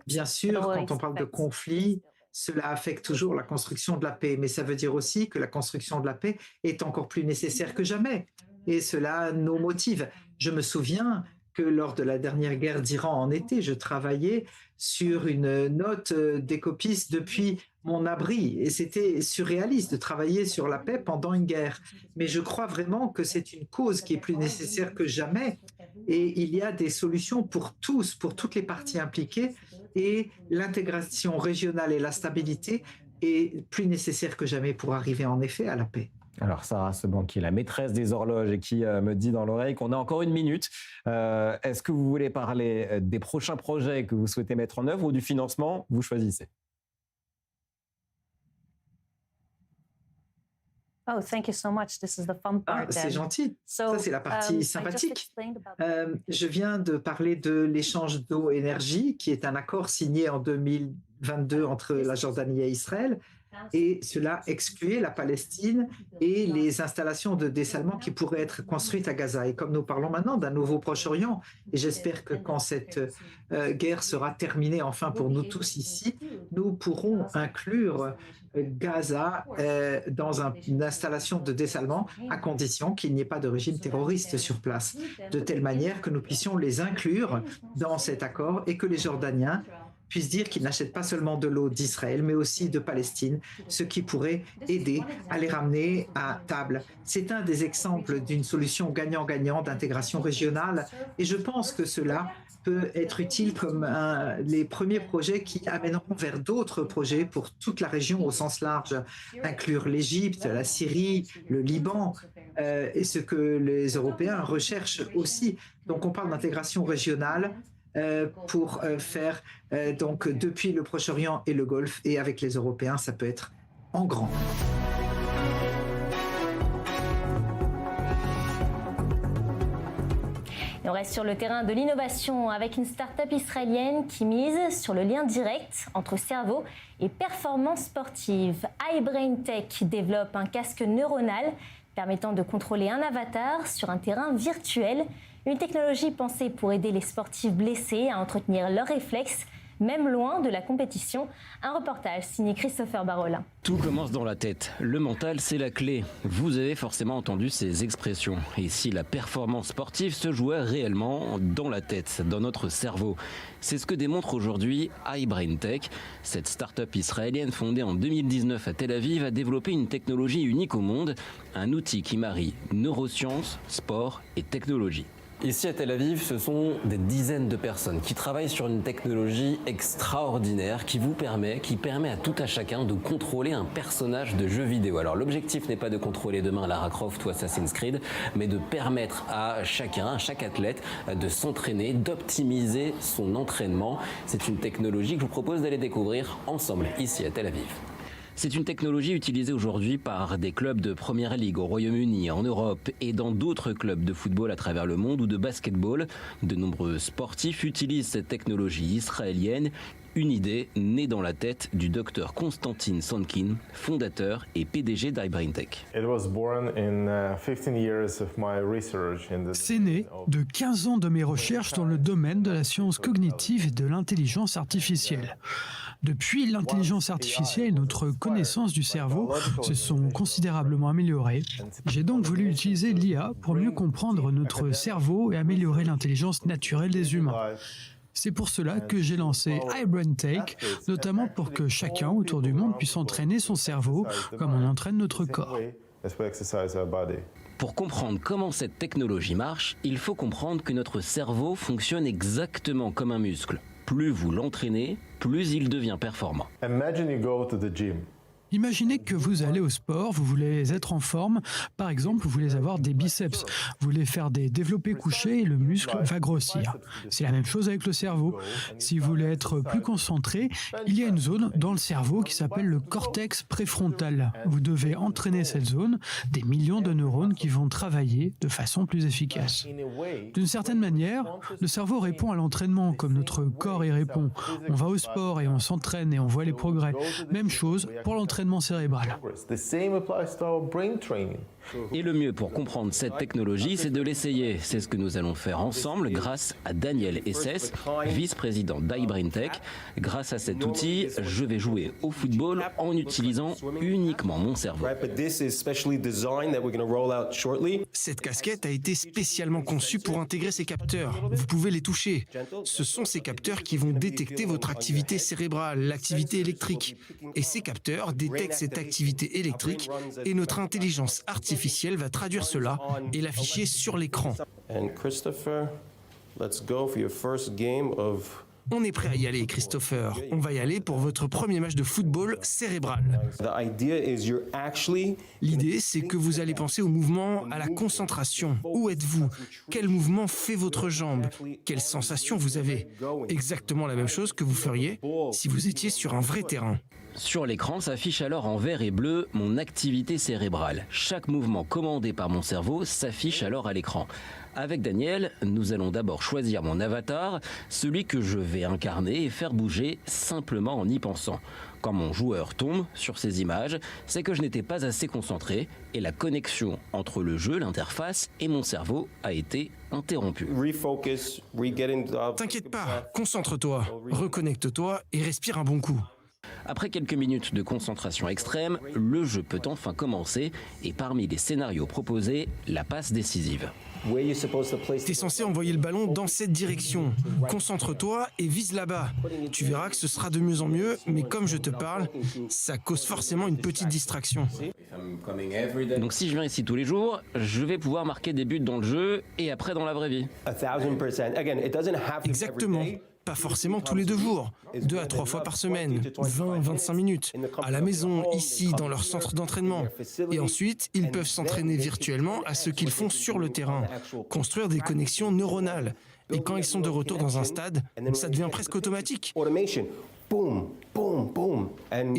Bien sûr, quand on parle de conflit, cela affecte toujours la construction de la paix, mais ça veut dire aussi que la construction de la paix est encore plus nécessaire que jamais. Et cela nous motive. Je me souviens que lors de la dernière guerre d'Iran en été, je travaillais sur une note d'Ecopeace depuis mon abri. Et c'était surréaliste de travailler sur la paix pendant une guerre. Mais je crois vraiment que c'est une cause qui est plus nécessaire que jamais. Et il y a des solutions pour tous, pour toutes les parties impliquées. Et l'intégration régionale et la stabilité est plus nécessaire que jamais pour arriver en effet à la paix. Alors Sarah Seban, qui est la maîtresse des horloges et qui me dit dans l'oreille qu'on a encore 1 minute. Est-ce que vous voulez parler des prochains projets que vous souhaitez mettre en œuvre ou du financement? Vous choisissez. Oh, thank you so much. This is the fun part. C'est gentil. Ça, c'est la partie sympathique. Je viens de parler de l'échange d'eau-énergie, qui est un accord signé en 2022 entre la Jordanie et Israël. Et cela excluait la Palestine et les installations de dessalement qui pourraient être construites à Gaza. Et comme nous parlons maintenant d'un nouveau Proche-Orient, et j'espère que quand cette guerre sera terminée enfin pour nous tous ici, nous pourrons inclure Gaza dans une installation de dessalement à condition qu'il n'y ait pas de régime terroriste sur place, de telle manière que nous puissions les inclure dans cet accord et que les Jordaniens puissent dire qu'ils n'achètent pas seulement de l'eau d'Israël, mais aussi de Palestine, ce qui pourrait aider à les ramener à table. C'est un des exemples d'une solution gagnant-gagnant d'intégration régionale, et je pense que cela peut être utile comme les premiers projets qui amèneront vers d'autres projets pour toute la région au sens large, inclure l'Égypte, la Syrie, le Liban, et ce que les Européens recherchent aussi. Donc on parle d'intégration régionale, pour faire donc depuis le Proche-Orient et le Golfe, et avec les Européens, ça peut être en grand. Et on reste sur le terrain de l'innovation avec une start-up israélienne qui mise sur le lien direct entre cerveau et performance sportive. iBrainTech développe un casque neuronal permettant de contrôler un avatar sur un terrain virtuel. Une technologie pensée pour aider les sportifs blessés à entretenir leurs réflexes, même loin de la compétition. Un reportage signé Christopher Barola. Tout commence dans la tête. Le mental, c'est la clé. Vous avez forcément entendu ces expressions. Et si la performance sportive se jouait réellement dans la tête, dans notre cerveau? C'est ce que démontre aujourd'hui iBrainTech. Cette start-up israélienne fondée en 2019 à Tel Aviv a développé une technologie unique au monde, un outil qui marie neurosciences, sport et technologie. Ici à Tel Aviv, ce sont des dizaines de personnes qui travaillent sur une technologie extraordinaire qui permet à tout à chacun de contrôler un personnage de jeu vidéo. Alors l'objectif n'est pas de contrôler demain Lara Croft ou Assassin's Creed, mais de permettre à chacun, à chaque athlète, de s'entraîner, d'optimiser son entraînement. C'est une technologie que je vous propose d'aller découvrir ensemble ici à Tel Aviv. C'est une technologie utilisée aujourd'hui par des clubs de Première Ligue au Royaume-Uni, en Europe et dans d'autres clubs de football à travers le monde ou de basketball. De nombreux sportifs utilisent cette technologie israélienne, une idée née dans la tête du docteur Konstantin Sonkin, fondateur et PDG d'iBrainTech. C'est né de 15 ans de mes recherches dans le domaine de la science cognitive et de l'intelligence artificielle. Depuis, l'intelligence artificielle et notre connaissance du cerveau se sont considérablement améliorées. J'ai donc voulu utiliser l'IA pour mieux comprendre notre cerveau et améliorer l'intelligence naturelle des humains. C'est pour cela que j'ai lancé iBrainTech, notamment pour que chacun autour du monde puisse entraîner son cerveau comme on entraîne notre corps. Pour comprendre comment cette technologie marche, il faut comprendre que notre cerveau fonctionne exactement comme un muscle. Plus vous l'entraînez, plus il devient performant. Imaginez que vous allez au sport, vous voulez être en forme, par exemple, vous voulez avoir des biceps, vous voulez faire des développés couchés et le muscle va grossir. C'est la même chose avec le cerveau. Si vous voulez être plus concentré, il y a une zone dans le cerveau qui s'appelle le cortex préfrontal. Vous devez entraîner cette zone, des millions de neurones qui vont travailler de façon plus efficace. D'une certaine manière, le cerveau répond à l'entraînement comme notre corps y répond. On va au sport et on s'entraîne et on voit les progrès. Même chose pour l'entraînement cérébral. Et le mieux pour comprendre cette technologie, c'est de l'essayer. C'est ce que nous allons faire ensemble grâce à Daniel Esses, vice-président d'iBrainTech. Grâce à cet outil, je vais jouer au football en utilisant uniquement mon cerveau. Cette casquette a été spécialement conçue pour intégrer ces capteurs. Vous pouvez les toucher. Ce sont ces capteurs qui vont détecter votre activité cérébrale, l'activité électrique. Et ces capteurs détectent cette activité électrique et notre intelligence artificielle va traduire cela et l'afficher sur l'écran. On est prêt à y aller, Christopher. On va y aller pour votre premier match de football cérébral. L'idée, c'est que vous allez penser au mouvement, à la concentration. Où êtes-vous? Quel mouvement fait votre jambe? Quelles sensations vous avez? Exactement la même chose que vous feriez si vous étiez sur un vrai terrain. Sur l'écran s'affiche alors en vert et bleu mon activité cérébrale. Chaque mouvement commandé par mon cerveau s'affiche alors à l'écran. Avec Daniel, nous allons d'abord choisir mon avatar, celui que je vais incarner et faire bouger simplement en y pensant. Quand mon joueur tombe sur ces images, c'est que je n'étais pas assez concentré et la connexion entre le jeu, l'interface et mon cerveau a été interrompue. T'inquiète pas, concentre-toi, reconnecte-toi et respire un bon coup. Après quelques minutes de concentration extrême, le jeu peut enfin commencer et parmi les scénarios proposés, la passe décisive. T'es censé envoyer le ballon dans cette direction. Concentre-toi et vise là-bas. Tu verras que ce sera de mieux en mieux, mais comme je te parle, ça cause forcément une petite distraction. Donc si je viens ici tous les jours, je vais pouvoir marquer des buts dans le jeu et après dans la vraie vie. Exactement. Pas forcément tous les 2 jours, 2 à 3 fois par semaine, 20-25 minutes, à la maison, ici, dans leur centre d'entraînement. Et ensuite, ils peuvent s'entraîner virtuellement à ce qu'ils font sur le terrain, construire des connexions neuronales. Et quand ils sont de retour dans un stade, ça devient presque automatique. Et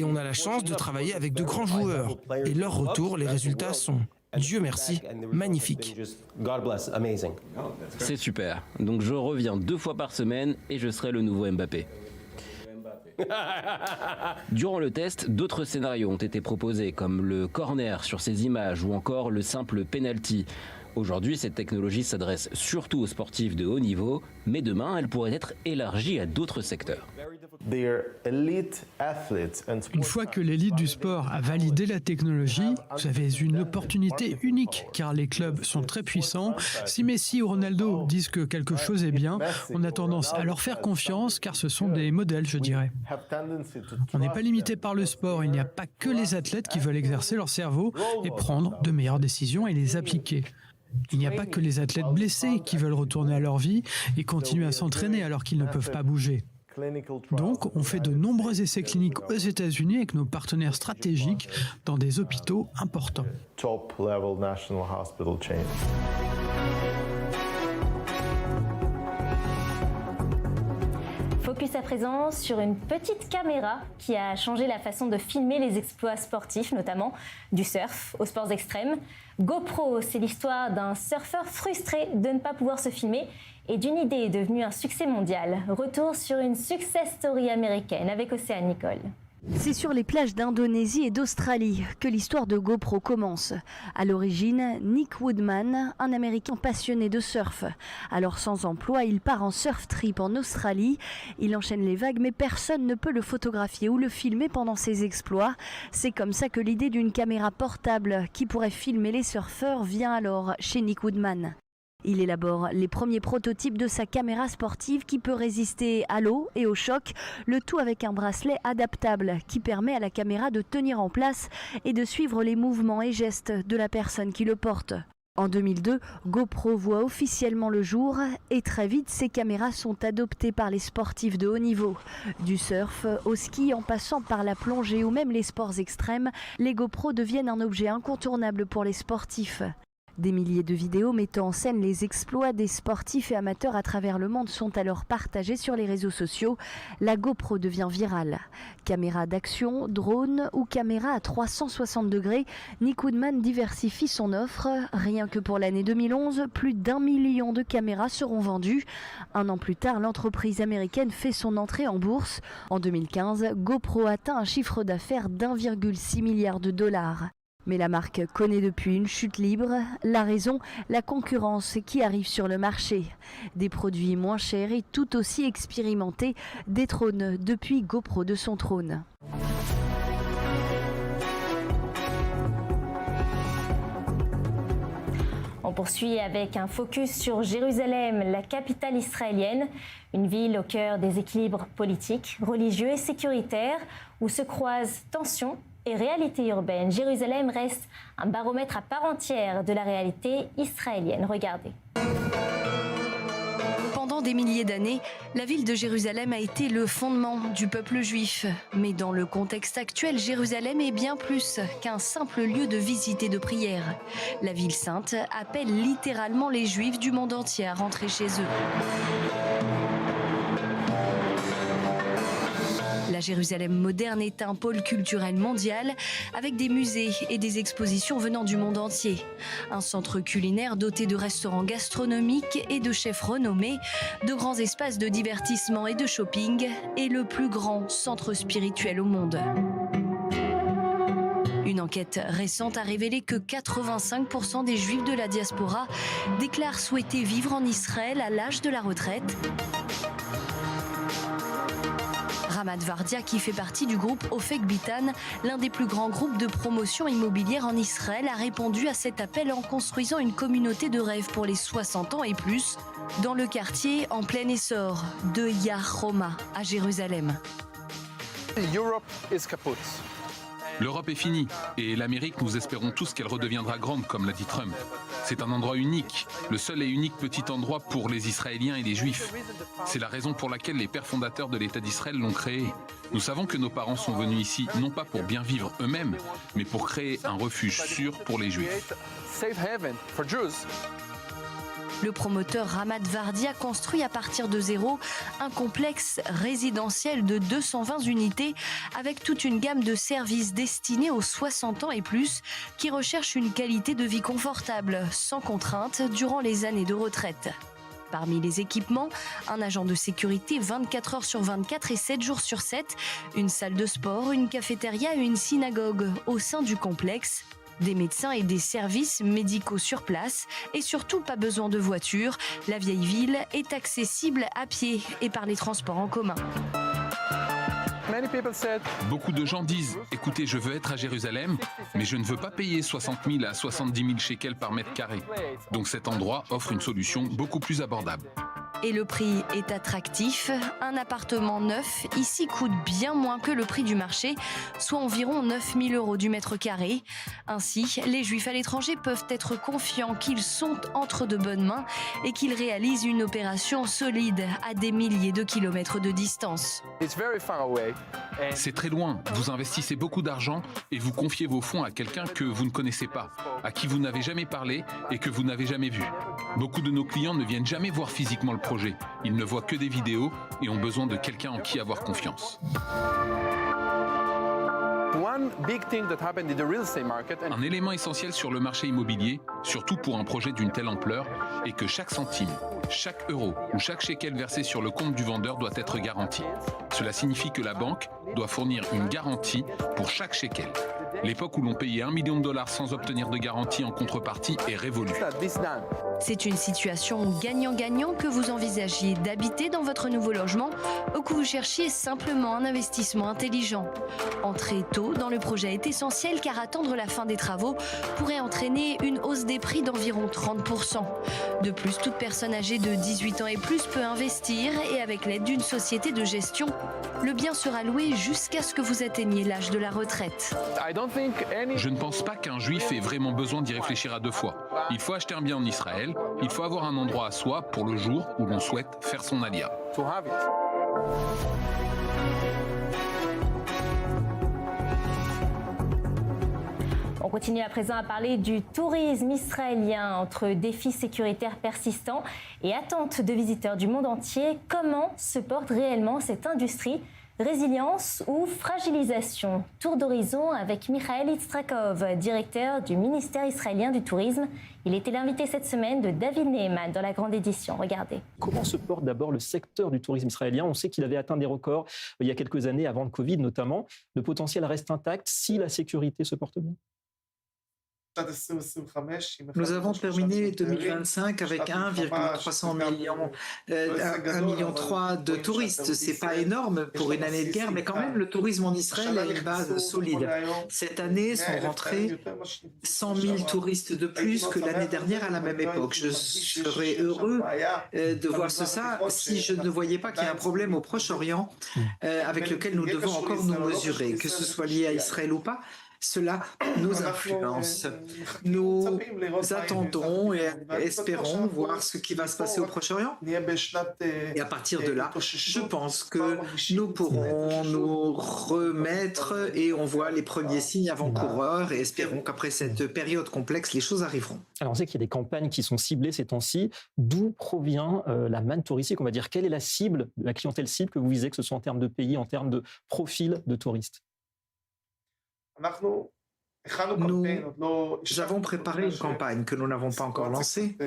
on a la chance de travailler avec de grands joueurs. Et leur retour, les résultats sont, Dieu merci, magnifiques. C'est super. Donc je reviens 2 fois par semaine et je serai le nouveau Mbappé. Durant le test, d'autres scénarios ont été proposés comme le corner sur ces images ou encore le simple penalty. Aujourd'hui, cette technologie s'adresse surtout aux sportifs de haut niveau, mais demain, elle pourrait être élargie à d'autres secteurs. Une fois que l'élite du sport a validé la technologie, vous avez une opportunité unique, car les clubs sont très puissants. Si Messi ou Ronaldo disent que quelque chose est bien, on a tendance à leur faire confiance, car ce sont des modèles, je dirais. On n'est pas limité par le sport, il n'y a pas que les athlètes qui veulent exercer leur cerveau et prendre de meilleures décisions et les appliquer. Il n'y a pas que les athlètes blessés qui veulent retourner à leur vie et continuer à s'entraîner alors qu'ils ne peuvent pas bouger. Donc, on fait de nombreux essais cliniques aux États-Unis avec nos partenaires stratégiques dans des hôpitaux importants. Focus à présent sur une petite caméra qui a changé la façon de filmer les exploits sportifs, notamment du surf aux sports extrêmes. GoPro, c'est l'histoire d'un surfeur frustré de ne pas pouvoir se filmer et d'une idée devenue un succès mondial. Retour sur une success story américaine avec Océane Nicole. C'est sur les plages d'Indonésie et d'Australie que l'histoire de GoPro commence. À l'origine, Nick Woodman, un Américain passionné de surf. Alors sans emploi, il part en surf trip en Australie. Il enchaîne les vagues, mais personne ne peut le photographier ou le filmer pendant ses exploits. C'est comme ça que l'idée d'une caméra portable qui pourrait filmer les surfeurs vient alors chez Nick Woodman. Il élabore les premiers prototypes de sa caméra sportive qui peut résister à l'eau et au choc, le tout avec un bracelet adaptable qui permet à la caméra de tenir en place et de suivre les mouvements et gestes de la personne qui le porte. En 2002, GoPro voit officiellement le jour et très vite, ces caméras sont adoptées par les sportifs de haut niveau. Du surf au ski en passant par la plongée ou même les sports extrêmes, les GoPro deviennent un objet incontournable pour les sportifs. Des milliers de vidéos mettant en scène les exploits des sportifs et amateurs à travers le monde sont alors partagées sur les réseaux sociaux. La GoPro devient virale. Caméra d'action, drone ou caméra à 360 degrés, Nick Woodman diversifie son offre. Rien que pour l'année 2011, plus d'1 million de caméras seront vendues. Un an plus tard, l'entreprise américaine fait son entrée en bourse. En 2015, GoPro atteint un chiffre d'affaires d'1,6 milliard de dollars. Mais la marque connaît depuis une chute libre. La raison, la concurrence qui arrive sur le marché. Des produits moins chers et tout aussi expérimentés détrônent depuis GoPro de son trône. On poursuit avec un focus sur Jérusalem, la capitale israélienne, une ville au cœur des équilibres politiques, religieux et sécuritaires, où se croisent tensions et réalité urbaine. Jérusalem reste un baromètre à part entière de la réalité israélienne. Regardez. Pendant des milliers d'années, la ville de Jérusalem a été le fondement du peuple juif. Mais dans le contexte actuel, Jérusalem est bien plus qu'un simple lieu de visite et de prière. La ville sainte appelle littéralement les juifs du monde entier à rentrer chez eux. La la Jérusalem moderne est un pôle culturel mondial avec des musées et des expositions venant du monde entier. Un centre culinaire doté de restaurants gastronomiques et de chefs renommés, de grands espaces de divertissement et de shopping et le plus grand centre spirituel au monde. Une enquête récente a révélé que 85% des Juifs de la diaspora déclarent souhaiter vivre en Israël à l'âge de la retraite. Ramad Vardia, qui fait partie du groupe Ofek Bitan, l'un des plus grands groupes de promotion immobilière en Israël, a répondu à cet appel en construisant une communauté de rêve pour les 60 ans et plus dans le quartier en plein essor de Yar Homa à Jérusalem. L'Europe est finie et l'Amérique, nous espérons tous qu'elle redeviendra grande, comme l'a dit Trump. C'est un endroit unique, le seul et unique petit endroit pour les Israéliens et les Juifs. C'est la raison pour laquelle les pères fondateurs de l'État d'Israël l'ont créé. Nous savons que nos parents sont venus ici non pas pour bien vivre eux-mêmes, mais pour créer un refuge sûr pour les Juifs. Le promoteur Ramad Vardia construit à partir de zéro un complexe résidentiel de 220 unités avec toute une gamme de services destinés aux 60 ans et plus qui recherchent une qualité de vie confortable, sans contrainte, durant les années de retraite. Parmi les équipements, un agent de sécurité 24 heures sur 24 et 7 jours sur 7, une salle de sport, une cafétéria et une synagogue au sein du complexe. Des médecins et des services médicaux sur place et surtout pas besoin de voiture. La vieille ville est accessible à pied et par les transports en commun. Beaucoup de gens disent « Écoutez, je veux être à Jérusalem, mais je ne veux pas payer 60 000 à 70 000 shekels par mètre carré. » Donc cet endroit offre une solution beaucoup plus abordable. Et le prix est attractif. Un appartement neuf ici coûte bien moins que le prix du marché, soit environ 9 000 € du mètre carré. Ainsi, les Juifs à l'étranger peuvent être confiants qu'ils sont entre de bonnes mains et qu'ils réalisent une opération solide à des milliers de kilomètres de distance. C'est très loin. Vous investissez beaucoup d'argent et vous confiez vos fonds à quelqu'un que vous ne connaissez pas, à qui vous n'avez jamais parlé et que vous n'avez jamais vu. Beaucoup de nos clients ne viennent jamais voir physiquement le projet. Ils ne voient que des vidéos et ont besoin de quelqu'un en qui avoir confiance. Un élément essentiel sur le marché immobilier, surtout pour un projet d'une telle ampleur, est que chaque centime, chaque euro ou chaque shekel versé sur le compte du vendeur doit être garanti. Cela signifie que la banque doit fournir une garantie pour chaque shekel. L'époque où l'on payait $1 million sans obtenir de garantie en contrepartie est révolue. C'est une situation gagnant-gagnant que vous envisagiez d'habiter dans votre nouveau logement ou que vous cherchiez simplement un investissement intelligent. Entrer tôt dans le projet est essentiel car attendre la fin des travaux pourrait entraîner une hausse des prix d'environ 30%. De plus, toute personne âgée de 18 ans et plus peut investir et avec l'aide d'une société de gestion, le bien sera loué jusqu'à ce que vous atteigniez l'âge de la retraite. Je ne pense pas qu'un juif ait vraiment besoin d'y réfléchir à deux fois. Il faut acheter un bien en Israël, il faut avoir un endroit à soi pour le jour où l'on souhaite faire son alia. On continue à présent à parler du tourisme israélien entre défis sécuritaires persistants et attentes de visiteurs du monde entier. Comment se porte réellement cette industrie ? Résilience ou fragilisation? Tour d'horizon avec Michael Itzrakov, directeur du ministère israélien du tourisme. Il était l'invité cette semaine de David Neeman dans la grande édition. Regardez. Comment se porte d'abord le secteur du tourisme israélien? On sait qu'il avait atteint des records il y a quelques années, avant le Covid notamment. Le potentiel reste intact si la sécurité se porte bien. Nous avons terminé 2025 avec 1,3 million, 1,3 million de touristes. C'est pas énorme pour une année de guerre, mais quand même, le tourisme en Israël a une base solide. Cette année sont rentrés 100 000 touristes de plus que l'année dernière à la même époque. Je serais heureux de voir ça si je ne voyais pas qu'il y a un problème au Proche-Orient avec lequel nous devons encore nous mesurer, que ce soit lié à Israël ou pas. Cela nous influence. Nous attendons et espérons voir ce qui va se passer au Proche-Orient. Et à partir de là, je pense que nous pourrons nous remettre et on voit les premiers signes avant-coureurs et espérons qu'après cette période complexe, les choses arriveront. Alors on sait qu'il y a des campagnes qui sont ciblées ces temps-ci. D'où provient la manne touristique? On va dire, quelle est la cible, la clientèle cible que vous visez, que ce soit en termes de pays, en termes de profil de touristes? Nous avons préparé une campagne que nous n'avons pas encore lancée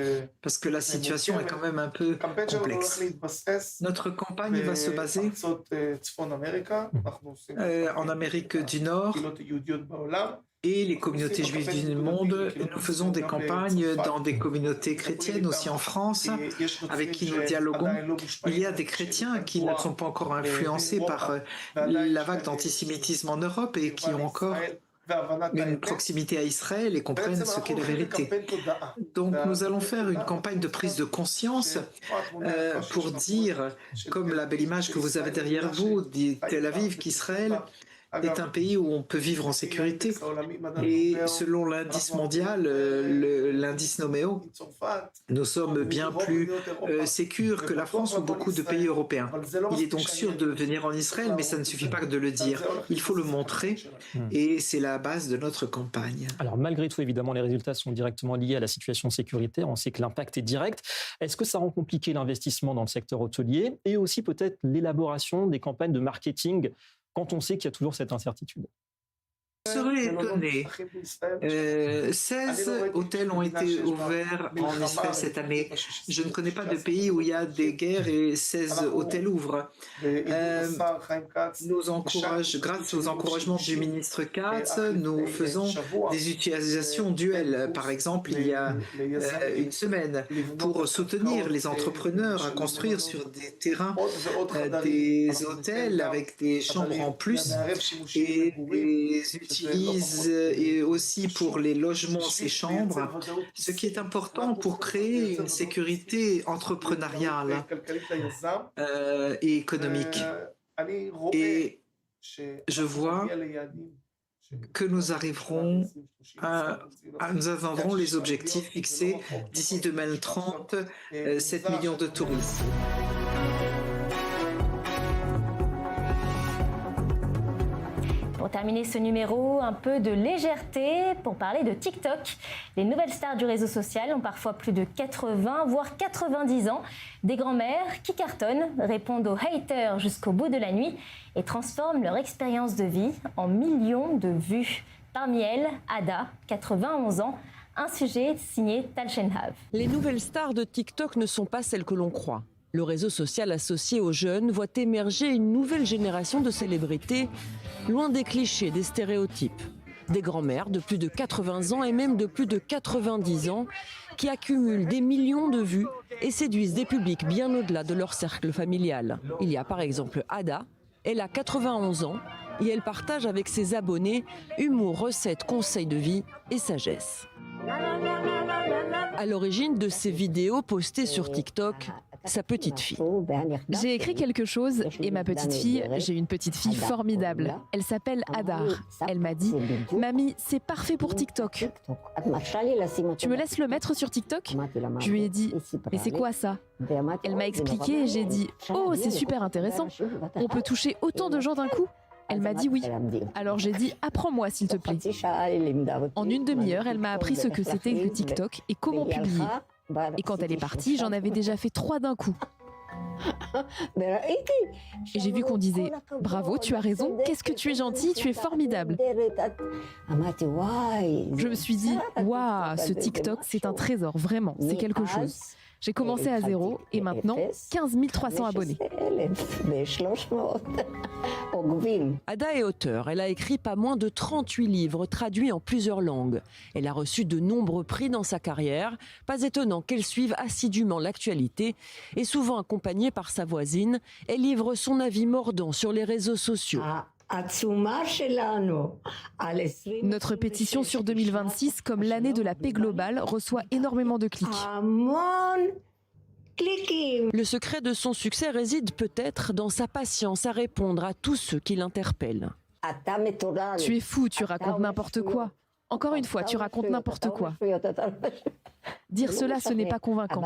parce que la situation est quand même un peu complexe. Notre campagne va se baser en Amérique du Nord et les communautés juives du monde. Nous faisons des campagnes dans des communautés chrétiennes aussi en France avec qui nous dialoguons. Il y a des chrétiens qui ne sont pas encore influencés par la vague d'antisémitisme en Europe et qui ont encore une proximité à Israël et comprennent ce qu'est la vérité. Donc nous allons faire une campagne de prise de conscience pour dire, comme la belle image que vous avez derrière vous, dit Tel Aviv, qu'Israël est un pays où on peut vivre en sécurité. Et selon l'indice mondial, l'indice Nomeo, nous sommes bien plus sécures que la France ou beaucoup de pays européens. Il est donc sûr de venir en Israël, mais ça ne suffit pas de le dire. Il faut le montrer et c'est la base de notre campagne. Alors malgré tout, évidemment, les résultats sont directement liés à la situation sécuritaire. On sait que l'impact est direct. Est-ce que ça rend compliqué l'investissement dans le secteur hôtelier et aussi peut-être l'élaboration des campagnes de marketing quand on sait qu'il y a toujours cette incertitude? Je serais étonné. 16 hôtels ont été ouverts en Israël cette année. Je ne connais pas de pays où il y a des guerres et 16 hôtels ouvrent. Grâce aux encouragements du ministre Katz, nous faisons des utilisations duelles. Par exemple, il y a une semaine, pour soutenir les entrepreneurs à construire sur des terrains des hôtels avec des chambres en plus et des utilisent et aussi pour les logements ces chambres, ce qui est important pour créer une sécurité entrepreneuriale et économique. Et je vois que nous atteindrons les objectifs fixés d'ici 2030, 7 millions de touristes. Pour terminer ce numéro, un peu de légèreté pour parler de TikTok. Les nouvelles stars du réseau social ont parfois plus de 80, voire 90 ans. Des grands-mères qui cartonnent, répondent aux haters jusqu'au bout de la nuit et transforment leur expérience de vie en millions de vues. Parmi elles, Ada, 91 ans, un sujet signé Tal Shenhav. Les nouvelles stars de TikTok ne sont pas celles que l'on croit. Le réseau social associé aux jeunes voit émerger une nouvelle génération de célébrités, loin des clichés, des stéréotypes. Des grands-mères de plus de 80 ans et même de plus de 90 ans qui accumulent des millions de vues et séduisent des publics bien au-delà de leur cercle familial. Il y a par exemple Ada, elle a 91 ans et elle partage avec ses abonnés humour, recettes, conseils de vie et sagesse. À l'origine de ces vidéos postées sur TikTok, sa petite fille. J'ai écrit quelque chose et ma petite fille, j'ai une petite fille formidable. Elle s'appelle Adar. Elle m'a dit « Mamie, c'est parfait pour TikTok. Tu me laisses le mettre sur TikTok ?» Je lui ai dit « Mais c'est quoi ça ?» Elle m'a expliqué et j'ai dit « Oh, c'est super intéressant. On peut toucher autant de gens d'un coup ?» Elle m'a dit oui. Alors j'ai dit « Apprends-moi s'il te plaît. » En une demi-heure, elle m'a appris ce que c'était que TikTok et comment publier. Et quand elle est partie, j'en avais déjà fait 3 d'un coup. Et j'ai vu qu'on disait « Bravo, tu as raison, qu'est-ce que tu es gentil, tu es formidable !» Je me suis dit « Waouh, ce TikTok, c'est un trésor, vraiment, c'est quelque chose. » J'ai commencé à 0 et maintenant 15 300 abonnés. Ada est auteure. Elle a écrit pas moins de 38 livres traduits en plusieurs langues. Elle a reçu de nombreux prix dans sa carrière. Pas étonnant qu'elle suive assidûment l'actualité et souvent accompagnée par sa voisine, elle livre son avis mordant sur les réseaux sociaux. Notre pétition sur 2026, comme l'année de la paix globale, reçoit énormément de clics. Le secret de son succès réside peut-être dans sa patience à répondre à tous ceux qui l'interpellent. Tu es fou, tu racontes n'importe quoi. Encore une fois, tu racontes n'importe quoi. Dire cela, ce n'est pas convaincant.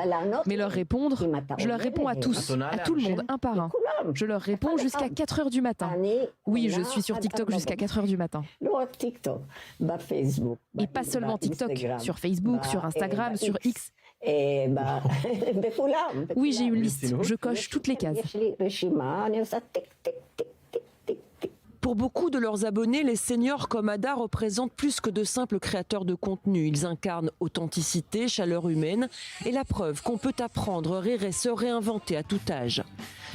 Mais leur répondre, je leur réponds à tous, à tout le monde, un par un. Je leur réponds jusqu'à 4 heures du matin. Oui, je suis sur TikTok jusqu'à 4 heures du matin. Et pas seulement TikTok, sur Facebook, sur Instagram, sur X. Oui, j'ai une liste, je coche toutes les cases. Pour beaucoup de leurs abonnés, les seniors comme Ada représentent plus que de simples créateurs de contenu. Ils incarnent authenticité, chaleur humaine et la preuve qu'on peut apprendre, rire et se réinventer à tout âge.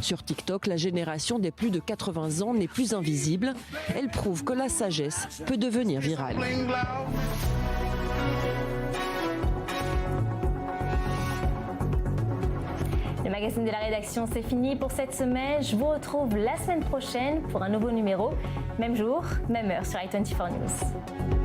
Sur TikTok, la génération des plus de 80 ans n'est plus invisible. Elle prouve que la sagesse peut devenir virale. Le magazine de la rédaction, c'est fini pour cette semaine. Je vous retrouve la semaine prochaine pour un nouveau numéro. Même jour, même heure sur i24 News.